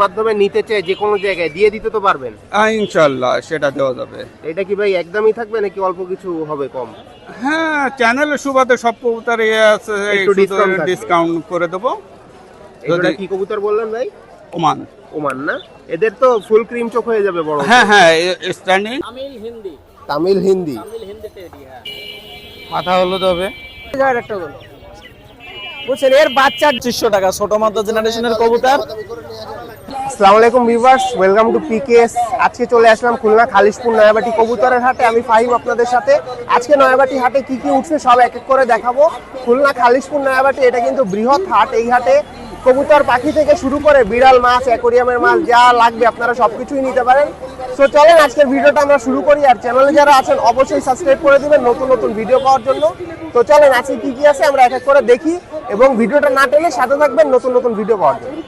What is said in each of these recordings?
মাধ্যমে নিতে চায় যে কোনো জায়গায় দিয়ে দিতে তো পারবেন? ইনশাল্লাহ সেটা দেওয়া যাবে। এটা কি ভাই একদমই থাকবে নাকি অল্প কিছু হবে কম? হ্যাঁ, চ্যানেলের সুবাদে সব কবুতর আছে, একটু discount থাকবে। ডিসকাউন্ট করে দেবো। এটা কি কবুতর বললেন ভাই? ওমান। ওমান না? এদের তো ফুল ক্রিম চোখ হয়ে যাবে বড়। হ্যাঁ হ্যাঁ, স্ট্যান্ডিং। তামিল হিন্দি। মাথা হলুদ হবে। বুঝছেন, এর বাচ্চা 2500 টাকা, ছোট মাত্র জেনারেশনের কবুতর। আসসালামু আলাইকুম ভিউয়ার্স, ওয়েলকাম টু পিকেএস। আজকে চলে আসলাম খুলনা খালিশপুর নয়াবাটি কবুতরের হাটে। আমি ফাহিম আপনাদের সাথে। আজকে নয়াবাটি হাটে কি কি উঠছে সব এক এক করে দেখাবো। খুলনা খালিশপুর নয়াবাটি এটা কিন্তু বৃহৎ হাট। এই হাটে কবুতর পাখি থেকে শুরু করে বিড়াল মাছ, অ্যাকোরিয়ামের মাছ যা লাগবে আপনারা সবকিছুই নিতে পারেন। তো চলেন আজকের ভিডিওটা আমরা শুরু করি। আর চ্যানেলে যারা আছেন অবশ্যই সাবস্ক্রাইব করে দিবেন নতুন নতুন ভিডিও পাওয়ার জন্য। তো চলেন আজকে কি কি আছে আমরা এক এক করে দেখি এবং ভিডিওটা না টেনে সাথে থাকবেন নতুন নতুন ভিডিও পাওয়ার জন্য।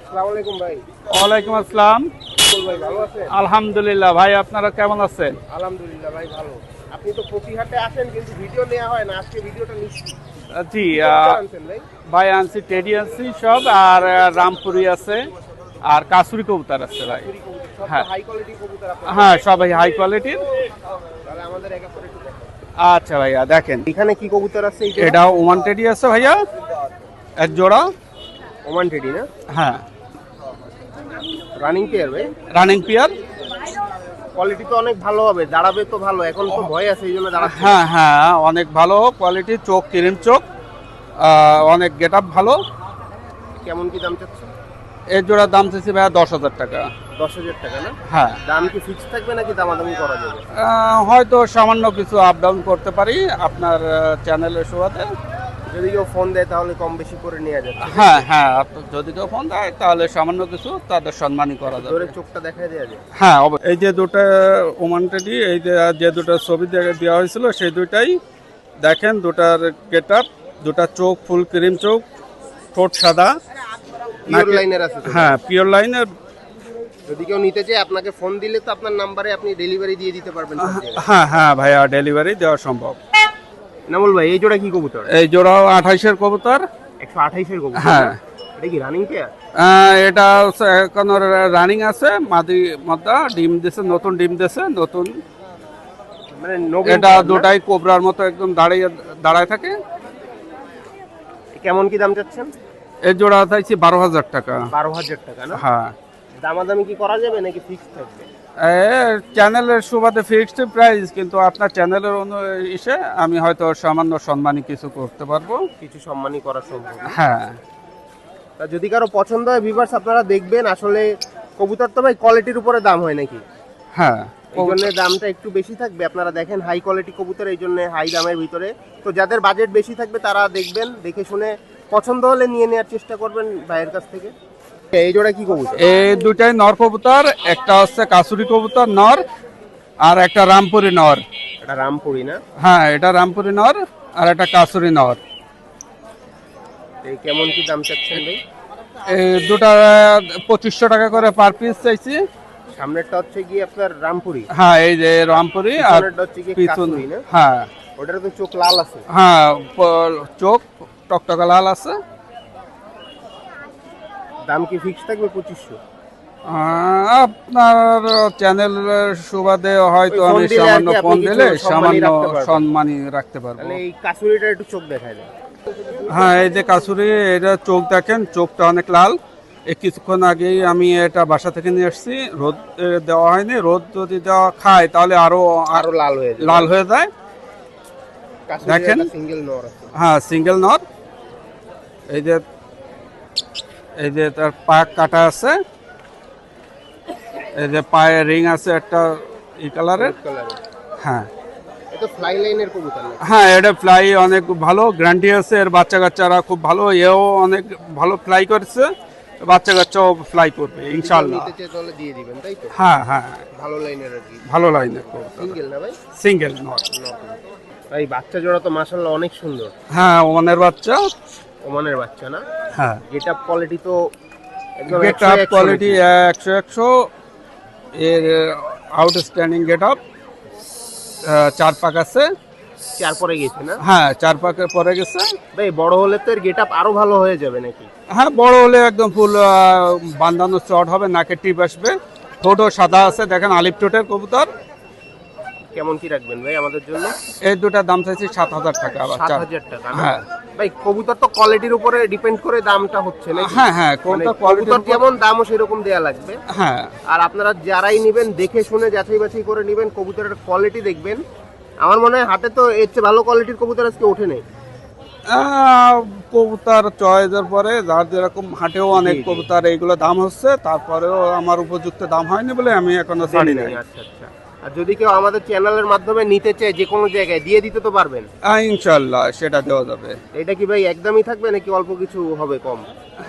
আসসালামু আলাইকুম ভাই। ওয়ালাইকুম আসসালাম। ভাই ভালো আছেন? আলহামদুলিল্লাহ। ভাই আপনারা কেমন আছেন? আলহামদুলিল্লাহ ভাই ভালো। আপনি তো প্রতি হাটে আসেন কিন্তু ভিডিও নেওয়া হয় না, আজকে ভিডিওটা নিচ্ছি। জি আনছেন ভাই? ভাই আনছি টেডি আনছি সব, আর রামপুরি আছে, আর কাসুরি কবুতর আছে ভাই। হ্যাঁ হাই কোয়ালিটি কবুতর আপনার? হ্যাঁ, সবাই হাই কোয়ালিটির। তাহলে আমাদের এক এক করে একটু দেখান। আচ্ছা ভাইয়া দেখেন, এখানে কি কবুতর আছে? এটা ওমান টেডি আছে ভাইয়া, এক জোড়া। ওমান টেডি না? হ্যাঁ, রানিং পেয়ার ভাই? Running peer. কোয়ালিটি তো অনেক ভালো হবে, দাঁড়াবে তো ভালো, এখন তো ভয় আছে এই জন্য দাঁড়াচ্ছে। হ্যাঁ হ্যাঁ, অনেক ভালো কোয়ালিটি, চোখ ক্রিম চোখ, অনেক গেট আপ ভালো। কেমন কি দাম চাচ্ছে? এর জোড়ার দাম চাইছি ভাইয়া 10,000 টাকা। 10,000 টাকা না? হ্যাঁ, দাম কি ফিক্স থাকবে নাকি দামাদামি করা যাবে? হয়তো সামান্য কিছু আপ ডাউন করতে পারি আপনার চ্যানেলের শোতে। যদি কেউ ফোন দেয় তাহলে কম বেশি করে নেওয়া যাবে? হ্যাঁ হ্যাঁ, যদি কেউ ফোন দেয় তাহলে সামান্য কিছু তাদের সম্মানই করা যাবে। ধরে চোখটা দেখায় দেওয়া যায়? হ্যাঁ, এই যে দুটো ওমান টেডি, এই যে দুটো ছবি দেওয়া হয়েছিল সেই দুইটাই দেখেন। দুটার গেট আপ, দুটা চোখ ফুল ক্রিম চোখ, ঠোঁট সাদা। পিওর লাইনের আছে তো? হ্যাঁ, পিওর লাইনের। যদি কেউ নিতে চায় আপনাকে ফোন দিলে তো আপনার নাম্বারে আপনি ডেলিভারি দিয়ে দিতে পারবেন সব জায়গায়? হ্যাঁ হ্যাঁ ভাইয়া, ডেলিভারি দেওয়া সম্ভব। নামুল ভাই, এই জোড়া কি কবুতর? এই জোড়াও 28-এর কবুতর। 128 এর কবুতর? হ্যাঁ, এটা কি রানিং পেয়ার? এটা হচ্ছে এখন রানিং আছে, মাদি মদ্দা, ডিম দিছে, নতুন ডিম দিছে নতুন। মানে এটা দুটাই কোবরার মতো একদম দাঁড়ায় থাকে। কেমন কি দাম চাচ্ছেন? এর জোড়া চাইছি 12,000 টাকা। 12,000 টাকা না? হ্যাঁ, দামাদামি কি করা যাবে নাকি ফিক্স থাকবে? চ্যানেলের সুবাদে ফিক্সড প্রাইস, কিন্তু আপনার চ্যানেলের ইসে আমি হয়তো সামান্য সম্মানী কিছু করতে পারবো। কিছু সম্মানই করা সম্ভব? হ্যাঁ। তা যদি কারো পছন্দ হয় ভিউয়ার্স আপনারা দেখবেন। আসলে কবুতর তো ভাই কোয়ালিটির উপরে দাম হয় নাকি? হ্যাঁ, এই জন্য দামটা একটু বেশি থাকবে। আপনারা দেখেন হাই কোয়ালিটি কবুতর, এই জন্য হাই দামের ভিতরে। তো যাদের বাজেট বেশি থাকবে তারা দেখবেন, দেখে শুনে পছন্দ হলে নিয়ে নেওয়ার চেষ্টা করবেন ভাইয়ের কাছ থেকে। এই জোড়া কি কবুতর? এই দুটাই নর কবুতর, একটা হচ্ছে কাসুরি কবুতর নর, আর একটা রামপুরি নর। এটা রামপুরি না? হ্যাঁ, এটা রামপুরি নর আর একটা কাসুরি নর। এই কেমন কি দাম চাচ্ছেন ভাই? এই দুটা 2500 টাকা করে পার পিস চাইছি। সামনেরটা হচ্ছে কি আপনার রামপুরি? হ্যাঁ, এই যে রামপুরি, আর পিছনেরটা হচ্ছে কি পিছন। কাসুরি না? হ্যাঁ ওটার তো চোখ লাল আছে। হ্যাঁ, চোখ টকটকা লাল আছে। দাম কি ফিক্স থাকবে 2500? আপনার চ্যানেলের সুবাদে হয়তো ওই ফোন আমি দিলে আর সামান্য কি আপনি ফোন কিছু দিলে সম্মানী সামান্য রাখতে পারবেন। সম্মানই রাখতে পারবো। তাহলে এই কাসুরিটা একটু চোখ দেখায় দেয়। হ্যাঁ, এই যে কাসুরি, এটা চোখ দেখেন, চোখটা অনেক লাল। এই কিছুক্ষণ আগেই আমি এটা বাসা থেকে নিয়ে এসেছি, রোদ দেওয়া হয়নি। রোদ যদি দেওয়া খায় তাহলে আরো আরো লাল হয়ে যায়। লাল হয়ে যায়। কাসুরির দেখেন। একটা সিঙ্গেল নর আছে। হ্যাঁ, সিঙ্গেল নট। এই যে তার পা কাটা আছে, এই যে পায়ে রিং আছে একটা কালারের। হলুদ কালারের। হ্যাঁ এটা ফ্লাই লাইনের কবুতর না? হ্যাঁ, এটা ফ্লাই অনেক ভালো, গ্যারান্টি আছে। এর বাচ্চা কাচ্চারা খুব ভালো, এও অনেক ভালো ফ্লাই করছে, বাচ্চা কাচ্চাও ফ্লাই করবে ইনশাআল্লাহ। নিতে চাই তাহলে দিয়ে দিবেন তাই তো? হ্যাঁ হ্যাঁ, ভালো লাইনের আর কি। ভালো লাইনের সিঙ্গেল না ভাই? Single not. ভাই বাচ্চা জোড়া তো মাশাআল্লাহ অনেক সুন্দর। হ্যাঁ, ওমানের বাচ্চা। ওমানের বাচ্চা না? হ্যাঁ, গেটআপ কোয়ালিটি তো একদম গেট আপ কোয়ালিটি 100 এর আউটস্ট্যান্ডিং গেট আপ। 4 পাক আছে, চার পরে গেছে না হ্যাঁ 4 পাকে পরে গেছে। ভাই? বড় হলে তো এর গেট আপ আরো ভালো হয়ে যাবে নাকি? হ্যাঁ বড় হলে একদম ফুল বান্ধানো চট হবে, নাকে টিপ আসবে, ঠোঁটও সাদা আছে, দেখেন আলিপ ঠোঁটের কবুতর। কেমন কি রাখবেন ভাই আমাদের জন্য? এই দুটার দাম চাইছি 7,000 টাকা। আবার 7,000 টাকা না? হ্যাঁ ভাই কবুতর তো কোয়ালিটির উপরে ডিপেন্ড করে দামটা হচ্ছে না? হ্যাঁ হ্যাঁ মানে কবুতর কোয়ালিটি কবুতর যেমন দামও সেরকম দেয়া লাগবে। হ্যাঁ আর আপনারা যারাই নেবেন দেখে শুনে যাচাই বাছাই করে নেবেন, কবুতরের কোয়ালিটি দেখবেন। আমার মনে হয় হাটে তো এর চেয়ে ভালো কোয়ালিটির কবুতর আজকে ওঠে নেই। কবুতর চয়েসের পরে যার যেরকম হাটেও অনেক জি, জি। কবুতর এইগুলো দাম হচ্ছে, তারপরেও আমার উপযুক্ত দাম হয়নি বলে আমি এখনো ছাড়ি নাই। আচ্ছা আচ্ছা। আর যদি কেউ আমাদের চ্যানেলের মাধ্যমে নিতে চায় যে কোনো জায়গায় দিয়ে দিতে তো পারবেন? ইনশাল্লাহ সেটা দেওয়া যাবে। এটা কি ভাই একদমই থাকবে নাকি অল্প কিছু হবে কম?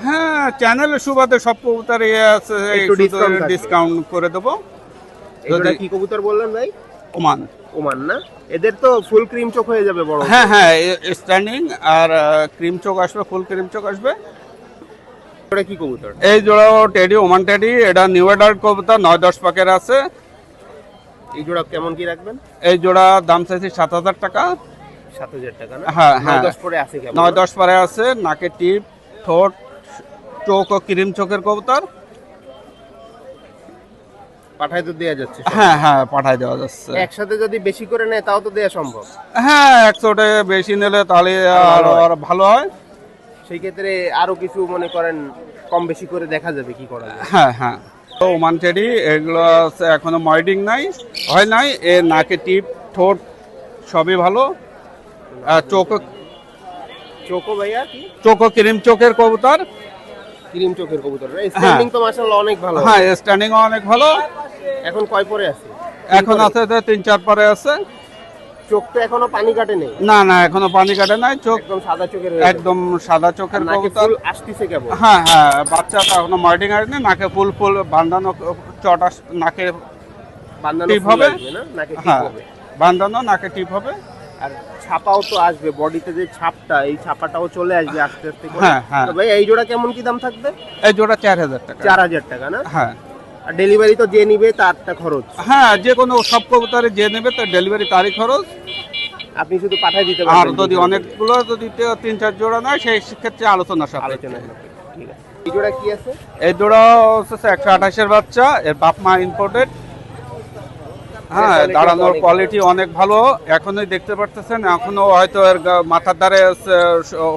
হ্যাঁ চ্যানেলের সুবাদে সব কবুতর আছে, একটু discount থাকবে। ডিসকাউন্ট করে দেবো। এটা যদি- কি কবুতর বললেন ভাই? ওমান। ওমান না? এদের তো ফুল ক্রিম চোখ হয়ে যাবে বড়। হ্যাঁ হ্যাঁ স্ট্যান্ডিং আর ক্রিম চোখ আসবে, ফুল ক্রিম চোখ আসবে। এটা কি কবুতর? এই জোড়াও টেডি, ওমান টেডি, এটা নিউ অ্যাডাল্ট কবুতর, 9-10 পাকের আছে। এই জোড়া কেমন কি রাখবেন? এই জোড়া দাম চাইছি 7,000 টাকা। 7,000 টাকা না? হ্যাঁ, হ্যাঁ। 9-10 পরে আছে কেমন? 9-10 পারে আছে, নাকে টিপ, ঠোঁট, চোখ ও ক্রিম চোখের কবুতর। পাঠায় তো দেয়া যাচ্ছে সব। হ্যাঁ হ্যাঁ পাঠাই দেওয়া যাচ্ছে। একসাথে যদি বেশি করে নেয় তাও তো দেয়া সম্ভব। হ্যাঁ 100 টাকা বেশি নিলে তাহলে ভালো হয়। আরো ভালো হয়। সেই ক্ষেত্রে আরো কিছু মনে করেন কম বেশি করে দেখা যাবে কি করা যায়। হ্যাঁ হ্যাঁ তো ওমান টেডি এগুলো আছে, এখনো মল্ডিং নাই, হয় নাই। এর নাকে টিপ, ঠোঁট সবই ভালো। আর চোখো ভাইয়া কি চোখ ও ক্রিম চোখের কবুতর। ক্রিম চোখের কবুতর? স্ট্যান্ডিং তো মাশাআল্লাহ অনেক ভালো। হ্যাঁ স্ট্যান্ডিং অনেক ভালো। এখন কয় পরে আছে? এখন আছে 3-4 পরে আছে। চোখ তো এখনো পানি কাটে নেই, না না এখনো পানি কাটে নাই, চোখ একদম সাদা চোখের একদম সাদা চোখের নাকি কবুতর। ফুল আসতেছে কেবল। হ্যাঁ হ্যাঁ বাচ্চাটা এখনো মার্ডিং আসেনি, নাকে ফুল ফুল বান্ধানো চটা, নাকে বান্দানো টিপ ফুল হবে। আসবে না? নাকি টিপ হ্যাঁ হবে? বান্ধানো, নাকে টিপ হবে। আর ছাপাও তো আসবে, বডিতে যে ছাপটা, এই ছাপাটাও চলে আসবে আস্তে আস্তে করে। হ্যাঁ, হ্যাঁ। তো ভাই এই জোড়া কেমন কি দাম থাকবে? এই জোড়া 4,000 টাকা। 4,000 টাকা না? হ্যাঁ আর ডেলিভারি তো যে নিবে তারটা খরচ, হ্যাঁ যে কোনো সব কবুতরে যে নেবে তার ডেলিভারি তারই খরচ। আপনি শুধু পাঠিয়ে দিতে আর পারবেন। যদি অনেকগুলো যদি 3-4 জোড়া নেয় সেই ক্ষেত্রে আলোচনা সাপেক্ষে। আলোচনা হবে। ঠিক আছে। এই জোড়া কি আছে? এই জোড়া হচ্ছে 128 এর বাচ্চা, এর বাপ মা ইম্পোর্টেড। হ্যাঁ quality দাঁড়ানোর অনেক কোয়ালিটি অনেক ভালো, এখনই দেখতে পারতেছেন। এখনো হয়তো এর মাথার ধারে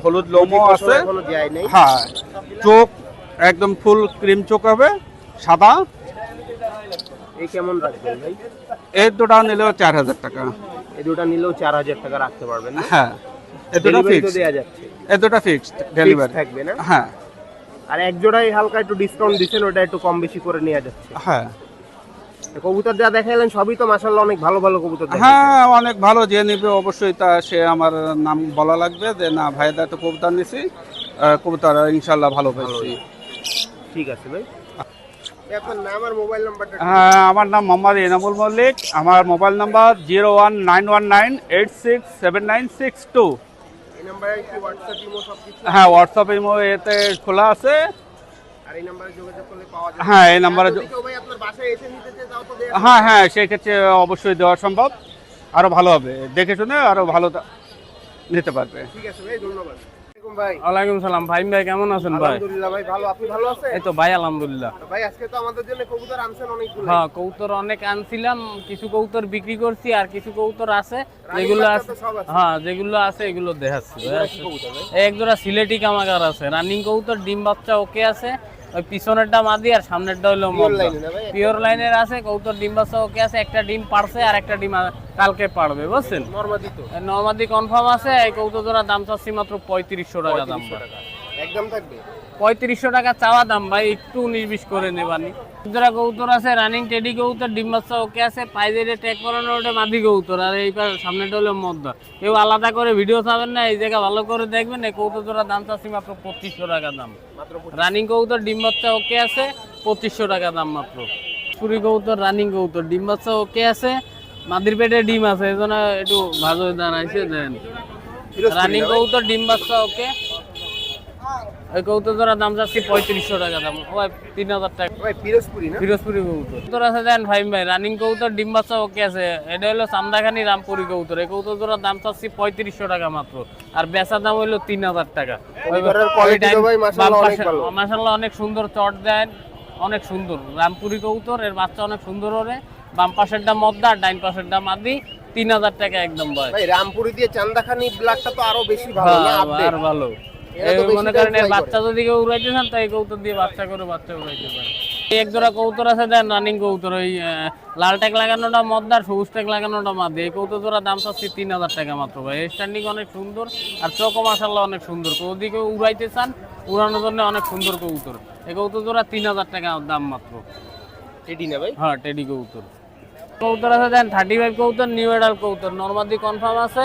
হলুদ লোমও আছে। এখনো যায় নাই। হ্যাঁ চোখ একদম ফুল ক্রিম চোখ হবে, সাদা। এই কেমন রাখবেন ভাই? এই দুটা নিলেও 4,000 টাকা। এই দুটো নিলেও 4,000 টাকা রাখতে পারবেন না? হ্যাঁ এই দুটা ডেলিভারি তো ফিক্সড, দেয়া যাচ্ছে। এই দুটা ফিক্সড ডেলিভারি থাকবে না? হ্যাঁ আর এক জোড়ায় হালকা একটু ডিসকাউন্ট দিচ্ছেন, ওটা একটু কম বেশি করে নেওয়া যাচ্ছে। হ্যাঁ কবুতর যা দেখাইলেন সবই তো মাশাআল্লাহ অনেক ভালো ভালো কবুতর দেখাইছেন। হ্যাঁ অনেক ভালো। যে নিবে অবশ্যই তা সে আমার নাম বলা লাগবে যে না ভাইদা তো কবুতর নিছি, কবুতর ইনশাল্লাহ ভালো পেয়েছি। ঠিক আছে ভাই। আপনার নাম আর মোবাইল নাম্বারটা হ্যাঁ আমার নাম মোহাম্মদ এনামুল মল্লিক। আমার মোবাইল নাম্বার 01919867962। এই নাম্বারে কি হোয়াটসঅ্যাপ ইমো সব কিছু? হ্যাঁ হোয়াটসঅ্যাপ ইমো এতে খোলা আছে। আর এই নাম্বারে যোগাযোগ করলে পাওয়া যাবে? হ্যাঁ এই নাম্বারে যদি কেউ ভাই আপনার বাসায় এসে নিতে চায় তাও তো দেয়া? হ্যাঁ হ্যাঁ সেক্ষেত্রে অবশ্যই দেওয়া সম্ভব, আরো ভালো হবে, দেখে শুনে আরো ভালো নিতে পারবে। ঠিক আছে ভাই, ধন্যবাদ। আসসালামু ভাই। ওয়ালাইকুম সালাম। ভাই কেমন আছেন ভাই? আলহামদুলিল্লাহ ভাই ভালো, আপনি ভালো আছেন? এই তো ভাই আলহামদুলিল্লাহ। তো ভাই আজকে তো আমাদের জন্য কবুতর আনছেন অনেকগুলো। হ্যাঁ কবুতর অনেক আনছিলাম, কিছু কবুতর বিক্রি করছি আর কিছু কবুতর আছে যেগুলো বাচ্চা আছে। তো সব আছে। হ্যাঁ যেগুলো আছে এগুলো দেখাচ্ছি। এগুলা কি কবুতর ভাই? এই এক জোড়া সিলেটি কামাগার আছে, রানিং কবুতর, ডিম বাচ্চা ওকে আছে। ওই পিছনেরটা মাদি আর সামনেরটা হলো Pure line এ না ভাই? পিওর লাইনের আছে কবুতর, ডিম বাচ্চা ওকে আছে। একটা ডিম পারছে আর একটা ডিম কালকে পারবে, বুঝছেন? নরমাদি তো নর্মাদি কনফার্ম আছে। এই কবুতর জোড়া দাম চাচ্ছি মাত্র 3500 টাকা দাম। 3500 টাকা একদম থাকবে। 3500 টাকা চাওয়া দাম ভাই, একটু 19-20 করে নেবানি। দুটা কবুতর আছে, রানিং টেডি কবুতর, ডিম বাচ্চা ওকে আছে। পাইজেরে ট্যাগ করানো ওটা মাদি কবুতর, আর এই সামনেটা হলো মদ্দা। কেউ আলাদা করে ভিডিও চাবেন না, এই জায়গা ভালো করে দেখবেন। এই কবুতর জোড়া দাম চাচ্ছি মাত্র 2500 টাকা দাম। মাত্র রানিং কবুতর, ডিম বাচ্চা ওকে আছে, 2500 টাকা দাম মাত্র। পুরি কবুতর, রানিং কবুতর, ডিম বাচ্চা ওকে আছে, মাদির পেটে ডিম আছে, এই জন্য একটু ভালো দাঁড়াইছে দেন। রানিং কবুতর, ডিম বাচ্চা ওকে। ওই কবুতর জোড়া দাম যাচ্ছে 3500 টাকা দাম, ওই 3000 টাকা। ভাই পিরোজপুরি না? ফিরোজপুরি কবুতর কবুতর আছে দেন ফাইম ভাই, রানিং কবুতর, ডিম বাচ্চা ওকে আছে। এটা হলো চান্দাখানি রামপুরি কবুতর। এই কবুতর জোড়ার দাম চাচ্ছি 3500 টাকা মাত্র, আর বেচা দাম হইলো 3000 টাকা। কবুতরের quality তো ভাই মাশাআল্লাহ অনেক ভালো। মাশাআল্লাহ অনেক সুন্দর চট দেন, অনেক সুন্দর রামপুরি কবুতর। এর বাচ্চা অনেক সুন্দর ওরে। বাম পাশেরটা মদ্দা, ডাইন পাশেরটা মাদি। 3000 টাকা একদম ভাই। ভাই রামপুরি দিয়ে চান্দাখানি ব্ল্যাকটা তো আরো বেশি ভালো না? আপডেট আর ভালো। এরা তো এই বেশি মনে time করেন এর try করে। বাচ্চা যদি কেউ উড়াইতে চান তাই কবুতর দিয়ে বাচ্চা করে বাচ্চা উড়াইতে পারে। এই এক জোড়া কবুতর আছে দেন রানিং কবুতর, ওই লাল ট্যাগ লাগানোটা মদ্দার, সবুজ ট্যাগ লাগানোটা মাদি। এই কবুতর জোড়া দাম চাচ্ছি 3000 টাকা মাত্র ভাই। স্ট্যান্ডিং অনেক সুন্দর আর চোখও মাশাআল্লাহ অনেক সুন্দর। যদি কেউ উড়াইতে চান, উড়ানোর জন্য অনেক সুন্দর কবুতর। এই কবুতর জোড়া 3000 টাকা দাম মাত্র। এডি না ভাই? হ্যাঁ টেডি কবুতর। কবুতর আছে দেন 35 কবুতর, নিউ এডাল কবুতর। নরমাদি কনফার্ম আছে,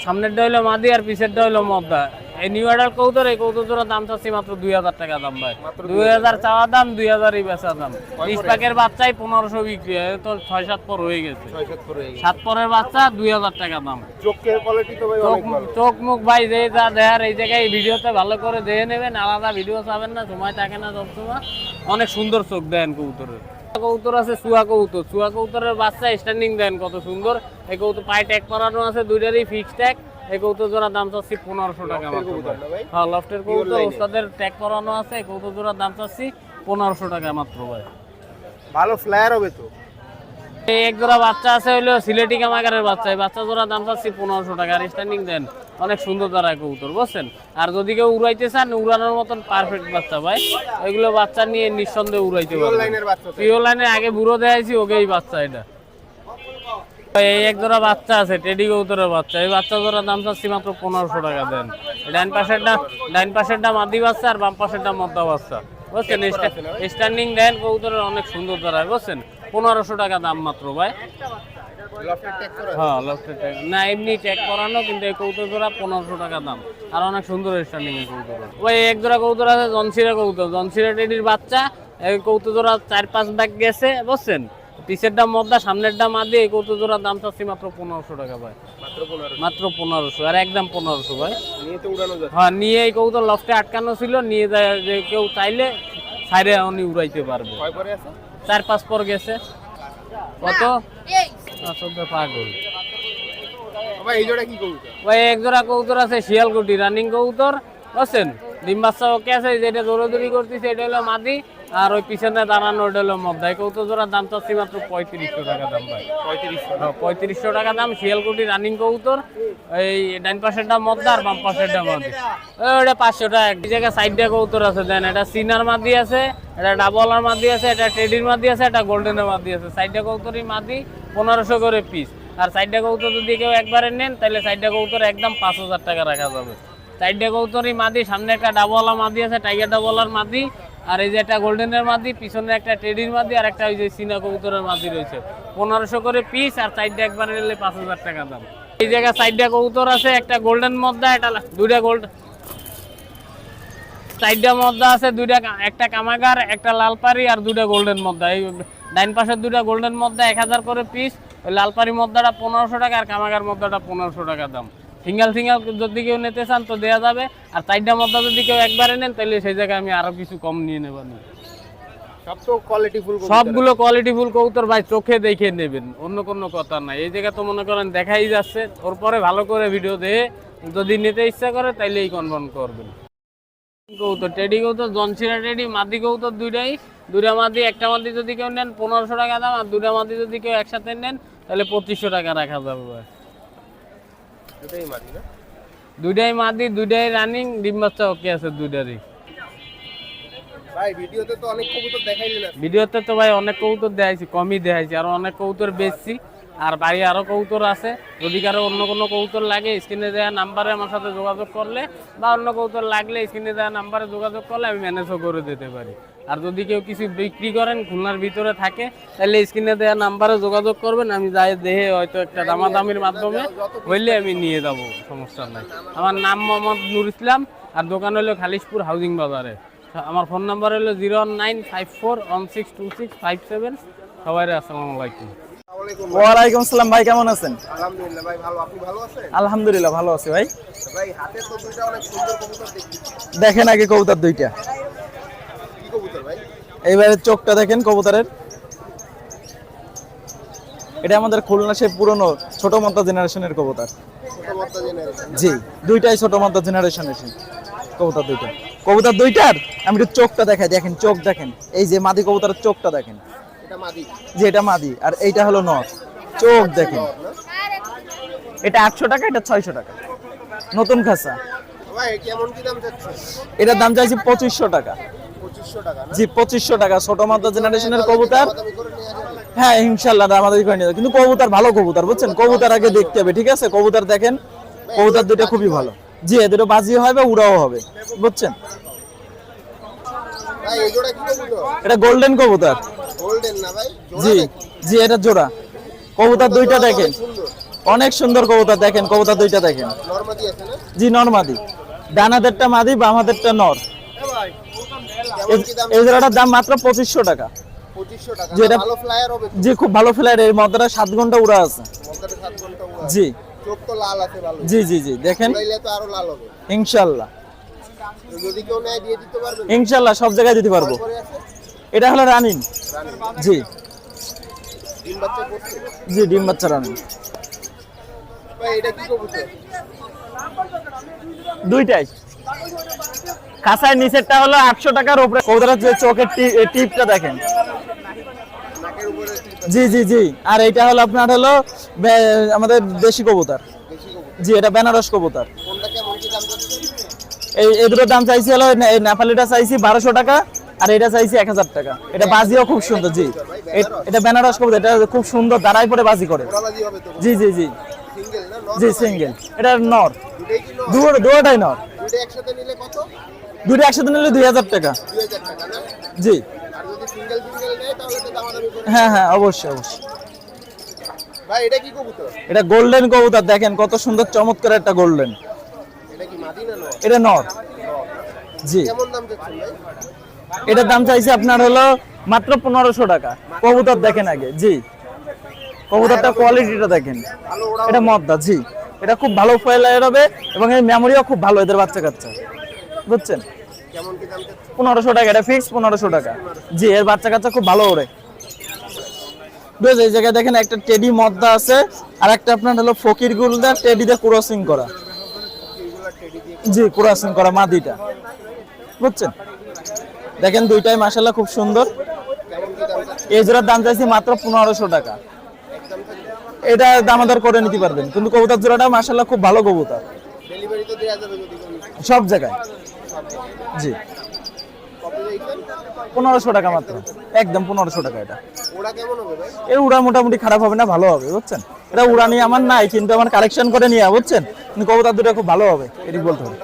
সামনেরটা হইলো মাদি আর পিছেরটা হইলো মদ্দা। এই নিউ এডাল কবুতর, এই কবুতর জোড়ার দাম চাচ্ছি মাত্র 2000 টাকা দাম ভাই। 2000 চাওয়া দাম, 2000ই বেচা দাম। 20 প্যাকের বাচ্চাই 1500 বিক্রি হয়, তো 6-7 পর হয়ে গেছে। 6-7 করে হয়ে গেছে। 7 পরের বাচ্চা 2000 টাকা দাম। চোখের কোয়ালিটি তো ভাই অনেক ভালো। চোখ মুখ ভাই যে যা দেখার এই জায়গায় এই ভিডিওতে ভালো করে দেখে নেবেন, আলাদা ভিডিও চাবেন না, সময় থাকে না সবসময়। অনেক সুন্দর চোখ দেন কবুতরের। কবুতর আছে চুয়া কবুতর। চুয়া কবুতরের বাচ্চা স্ট্যান্ডিং দেন কত সুন্দর। এই কবুতর পায়ে ট্যাগ করানো আছে, দুইটারই ফিক্স ট্যাগ। এই কবুতর জোড়ার দাম চাচ্ছি 1500 টাকা মাত্র। হ্যাঁ লফটের কবুতর, ওস্তাদের ট্যাগ করানো আছে। এই কবুতর জোড়ার দাম চাচ্ছি 1500 টাকা মাত্র ভাই। ভালো ফ্লায়ার হবে তো। এই এক জোড়া বাচ্চা আছে হইলো সিলেটি কামাগারের বাচ্চা। এই বাচ্চা জোড়ার দাম চাচ্ছি 1500 টাকা, আর স্ট্যান্ডিং দেন অনেক সুন্দর দাঁড়ায় কবুতর, বুঝছেন। আর যদি কেউ উড়াইতে চান, উড়ানোর মতন পারফেক্ট বাচ্চা ভাই। এগুলো বাচ্চা নিয়ে নিঃসন্দেহে উড়াইতে পিওর পারবেন। লাইনের বাচ্চা তো। পিওর লাইনে আগে বুড়ো দেখাইছি, ওকেই বাচ্চা এটা। এই এক জোড়া বাচ্চা আছে টেডি কবুতরের বাচ্চা। এই বাচ্চা জোড়ার দাম চাচ্ছি মাত্র 1500 টাকা দেন। ডাইন পাশেরটা মাদি বাচ্চা আর বাম পাশেরটা মদ্দা বাচ্চা, বুঝছেন। স্ট্যান্ডিং দেন কবুতরের অনেক সুন্দর দাঁড়ায়, বুঝছেন। 1500 টাকা দাম মাত্র ভাই। লফটের ট্যাগ করা? হ্যাঁ লফটের ট্যাগ না, এমনি ট্যাগ করানো, কিন্তু এই কবুতর জোড়া 1500 টাকা দাম, আর অনেক সুন্দর স্ট্যান্ডিং এর কবুতর। ওই এক জোড়া কবুতর আছে জনসিরা কবুতর। জনসিরা টেডির বাচ্চা। এই কবুতর জোড়া 4-5 ব্যাগ গেছে, বুঝছেন। পিছেরটা মদ্দা, সামনেরটা মাদি। এই কবুতর জোড়ার দাম চাচ্ছি মাত্র 1500 টাকা ভাই। মাত্র 1500। মাত্র 1500, আর একদম 1500 ভাই। নিয়ে তো উড়ানো যাচ্ছে। হ্যাঁ নিয়ে এই কবুতর লফটে আটকানো ছিল, নিয়ে যায় যে কেউ চাইলে সাইডে উনি উড়াইতে পারবে। কয় পরে আছে? 4-5 পর গেছে। কত? আসলে পাগল ভাই এই জোড়া কি কবুতর? ভাই। এক জোড়া কবুতর আছে শিয়ালকুটি রানিং কবুতর, বুঝছেন। ডিম বাচ্চা ওকে আছে, যেটা দৌড়াদৌড়ি করতেছে এটা হলো মাদি, আর ওই পিছনে দাঁড়ানো ওটা হলো মদ্দা। এই কবুতর জোড়ার দাম চাচ্ছি মাত্র 3500 টাকা দাম ভাই। 3500 টাকা দাম। শিয়ালকুটি রানিং কবুতর। এই ডাইন পাশেরটা মদ্দা আর বাম পাশেরটা মাদি। ওটা 500 টাকা। এক জায়গায় সাইডে কবুতর আছে দেন, এটা সিনার মাদি আছে, এটা ডাবলার মাদি আছে, এটা টেডির মাদি আছে, এটা গোল্ডেনের মাদি আছে। সাইডে কবুতরই মাদি 1500 করে পিস। আর সাইডে কবুতর যদি কেউ একবারে নেন, তাহলে সাইডে কবুতর একদম 5000 টাকা রাখা যাবে। সাইডে কবুতরই মাদি, সামনে একটা ডাবলা মাদি আছে, টাইগার ডাবলার মাদি, আর এই যে একটা গোল্ডেনের মাদি, পিছনে একটা টেডির মাদি, আর একটা ওই যে সিনা কবুতরের মাদি রয়েছে। 1500 করে পিস, আর সাইডে একবারে নিলে 5000 টাকা দাম। এই জায়গায় সাইডে কবুতর আছে, একটা গোল্ডেন মদ্দা, এটা দুইটা গোল্ড সাইডে মদ্দা আছে, দুইটা, একটা কামাগার, একটা লালপাড়ি, আর দুইটা গোল্ডেন মদ্দা। এই ডাইন পাশের দুইটা গোল্ডেন মদ্দা 1000 করে পিস। ওই লালপাড়ি মদ্দাটা 1500 টাকা, আর কামাগার মদ্দাটা 1500 টাকা দাম। সিঙ্গেল যদি কেউ নিতে চান তো দেওয়া যাবে। আর চারটা মদ্দা যদি কেউ একবারে নেন, তাহলে সেই জায়গায় আমি আরো কিছু কম নিয়ে নেব। সব তো কোয়ালিটি ফুল কবুতর। সবগুলো কোয়ালিটি ফুল কবুতর ভাই, চোখে দেখে নেবেন, অন্য কোনো কথা নাই। এই জায়গা তো মনে করেন দেখাই যাচ্ছে, ওর পরে ভালো করে ভিডিও দেখে যদি নিতে ইচ্ছা করে তাইলে এই কনফার্ম করবেন। কবুতর টেডি কবুতর, জনসিরা টেডি, মাদি কবুতর দুইটা মাদি। একটা মাদি যদি কেউ নেন 1500 টাকা দাম, আর দুইটা মাদি যদি কেউ একসাথে নেন তাহলে 2500 টাকা রাখা যাবে ভাই। দুটাই মাদি না? দুইটাই মাদি, দুইটাই রানিং, ডিম বাচ্চা ওকে আছে দুইটারই। ভাই ভিডিওতে তো অনেক কবুতর দেখাইলেন না। ভিডিওতে তো ভাই অনেক কবুতর দেখাইছি, কমই দেখাইছি, আর অনেক কবুতর বেচছি, আর বাড়ি আরো কবুতর আছে। যদি কারো অন্য কোনো কবুতর লাগে, স্ক্রিনে দেওয়া নাম্বারে আমার সাথে যোগাযোগ করলে, বা অন্য কবুতর লাগলে স্ক্রিনে দেওয়া নাম্বারে যোগাযোগ করলে আমি ম্যানেজও করে দিতে পারি। আর যদি কেউ কিছু বিক্রি করেন, খুলনার ভিতরে থাকে, তাহলে স্ক্রিনে দেওয়া নাম্বারে যোগাযোগ করবেন। আমি যাই দেখে হয়তো একটা দামাদামির মাধ্যমে হইলে আমি নিয়ে যাবো, সমস্যা নাই। আমার নাম মোহাম্মদ নুর ইসলাম, আর দোকান হলো খালিশপুর হাউজিং বাজারে। আমার ফোন নাম্বার হলো 01954162657। সবাই আসসালামু আলাইকুম। আলাইকুম। ওয়ালাইকুম আসসালাম ভাই, কেমন আছেন? আলহামদুলিল্লাহ ভাই ভালো, আপনি ভালো আছেন? আলহামদুলিল্লাহ ভালো আছি ভাই। ভাই হাতে তো দুইটা অনেক সুন্দর কবুতর দেখছি, দেখেন আগে কবুতর দুইটা, কি কবুতর ভাই? এইবারে চোখটা দেখেন কবুতরের। এটা আমাদের খুলনা সে পুরনো ছোট মাত্রা জেনারেশনের কবুতর। ছোট বড় জেনারেশন। জি, দুইটাই ছোট মাত্রা জেনারেশনের কবুতর দুইটা। কবুতর দুইটার আমি একটু চোখটা দেখাই, দেখেন চোখ দেখেন, এই যে মাদি কবুতরের চোখটা দেখেন, এটা মাদি, যে এটা মাদি আর এইটা হলো নর। চোখ দেখেন, এটা 800 টাকা, এটা 600 টাকা, নতুন খাঁচা। ভাই কেমন কি দাম যাচ্ছে? এটার দাম চাইছি 2500 টাকা। 2500 টাকা না? জি 2500 টাকা, ছোট মাত্রা জেনারেশনের কবুতর। দামি করে নিয়ে যাবেন? হ্যাঁ ইনশাল্লাহ আমাদের করে নিয়ে যাবে। কিন্তু কবুতর ভালো কবুতর, বুঝছেন, কবুতর আগে দেখতে হবে, ঠিক আছে? কবুতর দেখেন, কবুতর দুটো খুবই ভালো। জি এ দুটো বাজি হবে, উড়াও হবে, বুঝছেন। ভাই এই জোড়া কি কবুতর? এটা গোল্ডেন কবুতর। গোল্ডেন না ভাই, জোড়া জি নাকি? জি এটা জোড়া। কবুতর দুইটা দেখেন, সুন্দর। অনেক সুন্দর কবুতর, দেখেন কবুতর দুইটা দেখেন। নরমাদি আছে না? জি নরমাদি, ডানাদেরটা মাদি, বামাদেরটা নর। কেমন কি দাম? এই জোড়াটার দাম মাত্র 2500 টাকা। 2500 টাকা। যেটা ভালো ফ্লায়ার হবে তো? জি খুব ভালো ফ্লাইট, এর মধ্যে 7 ঘন্টা উড়া আছে। মধ্যে 7 ঘন্টা উড়া। জি চোখ তো লাল আছে ভালো। জি জি জি দেখেন, উড়াইলে তো আরো লাল হবে। ইনশাল্লাহ তো যদি কেউ নেয় দিয়ে দিতে পারবেন? ইনশাল্লাহ সব জায়গায় দিতে পারবো। পরে আছে এটা হলো রানিং। জি ডিম বাচ্চা করছে। জি ডিম বাচ্চা রানিং। ভাই এটা কি কবুতর? দুইটাই। খাসার নিচেরটা হলো 800 টাকার উপরে। কবুতরের যে চোখের টিপটা দেখেন। নাকের উপরে কি জি জি জি। আর এইটা হলো আপনার হলো আমাদের দেশি কবুতর। বেশি কবুতর? জি এটা বেনারস কবুতর। কোনটা কেমন কি দাম যাচ্ছে? এই দুটোর দাম চাইছি হলো, এই নেপালিটা চাইছি 1200 টাকা, আর এটা চাইছি 1000 টাকা। এটা বাজিও খুব সুন্দর। জি এটা বেনারস কবুতর, এটা খুব সুন্দর দাঁড়াই পরে বাজি করে। ওড়াবাজি হবে তো? জি জি জি সিঙ্গেল না নর? জি সিঙ্গেল। এটা নর, দুটোই কি নর? দুটোটাই নর। দুটো একসাথে নিলে কত? দুটো একসাথে নিলে 2000 টাকা। 2000 টাকা না? জি আর যদি সিঙ্গেল সিঙ্গেল নেয় তাহলে তো দামাদামি করে। হ্যাঁ হ্যাঁ অবশ্যই অবশ্যই। ভাই এটা কি কবুতর? এটা গোল্ডেন কবুতর, দেখেন কত সুন্দর চমৎকার একটা গোল্ডেন। এটা কি মাদি না নর? এটা নর। জি কেমন দাম যাচ্ছে ভাই? এটার দাম চাইছি আপনার হলো মাত্র 1500 টাকা। কবুতর দেখেন আগে। জি কবুতরটা কোয়ালিটিটা দেখেন, ভালো ওড়া এটা মদ্দা। জি এটা খুব ভালো ফ্লায়ার হবে এবং এর মেমোরিও খুব ভালো এদের বাচ্চা কাচ্চা, বুঝছেন। কেমন কি দাম যাচ্ছে? 1500 টাকা, এটা ফিক্স 1500 টাকা। জি এর বাচ্চা কাচ্চা খুব ভালো ওড়ে। বুঝলেন, এই জায়গায় দেখেন একটা টেডি মদ্দা আছে, আর একটা আপনার হলো ফকির গুলদা টেডিতে ক্রসিং করা। এইগুলা টেডি দিয়ে জি ক্রসিং করা মাদিটা, বুঝছেন। দেখেন দুইটাই মাশাআল্লাহ খুব সুন্দর। কেমন কি দাম যাচ্ছে? এই জোড়ার দাম চাইছি মাত্র 1500 টাকা। একদম এটা দামাদার করে নিতে পারবেন, কিন্তু কবুতর জোড়াটা মাশাআল্লাহ খুব ভালো কবুতর, ডেলিভারি তো দেয়া যাবে যদি কেউ নিতে সব জায়গায়। জি কপি দিবেন? 1500 টাকা মাত্র, একদম 1500 টাকা। এটা ওড়া কেমন হবে ভাই? এর উড়া মোটামুটি খারাপ হবে না, ভালো হবে, বুঝছেন। এটা উড়া নিয়ে আমার নাই, কিন্তু আমার কালেকশন করে নিয়ে, বুঝছেন। কিন্তু কবুতর দুটো খুব ভালো হবে, এটি বলতে হবে।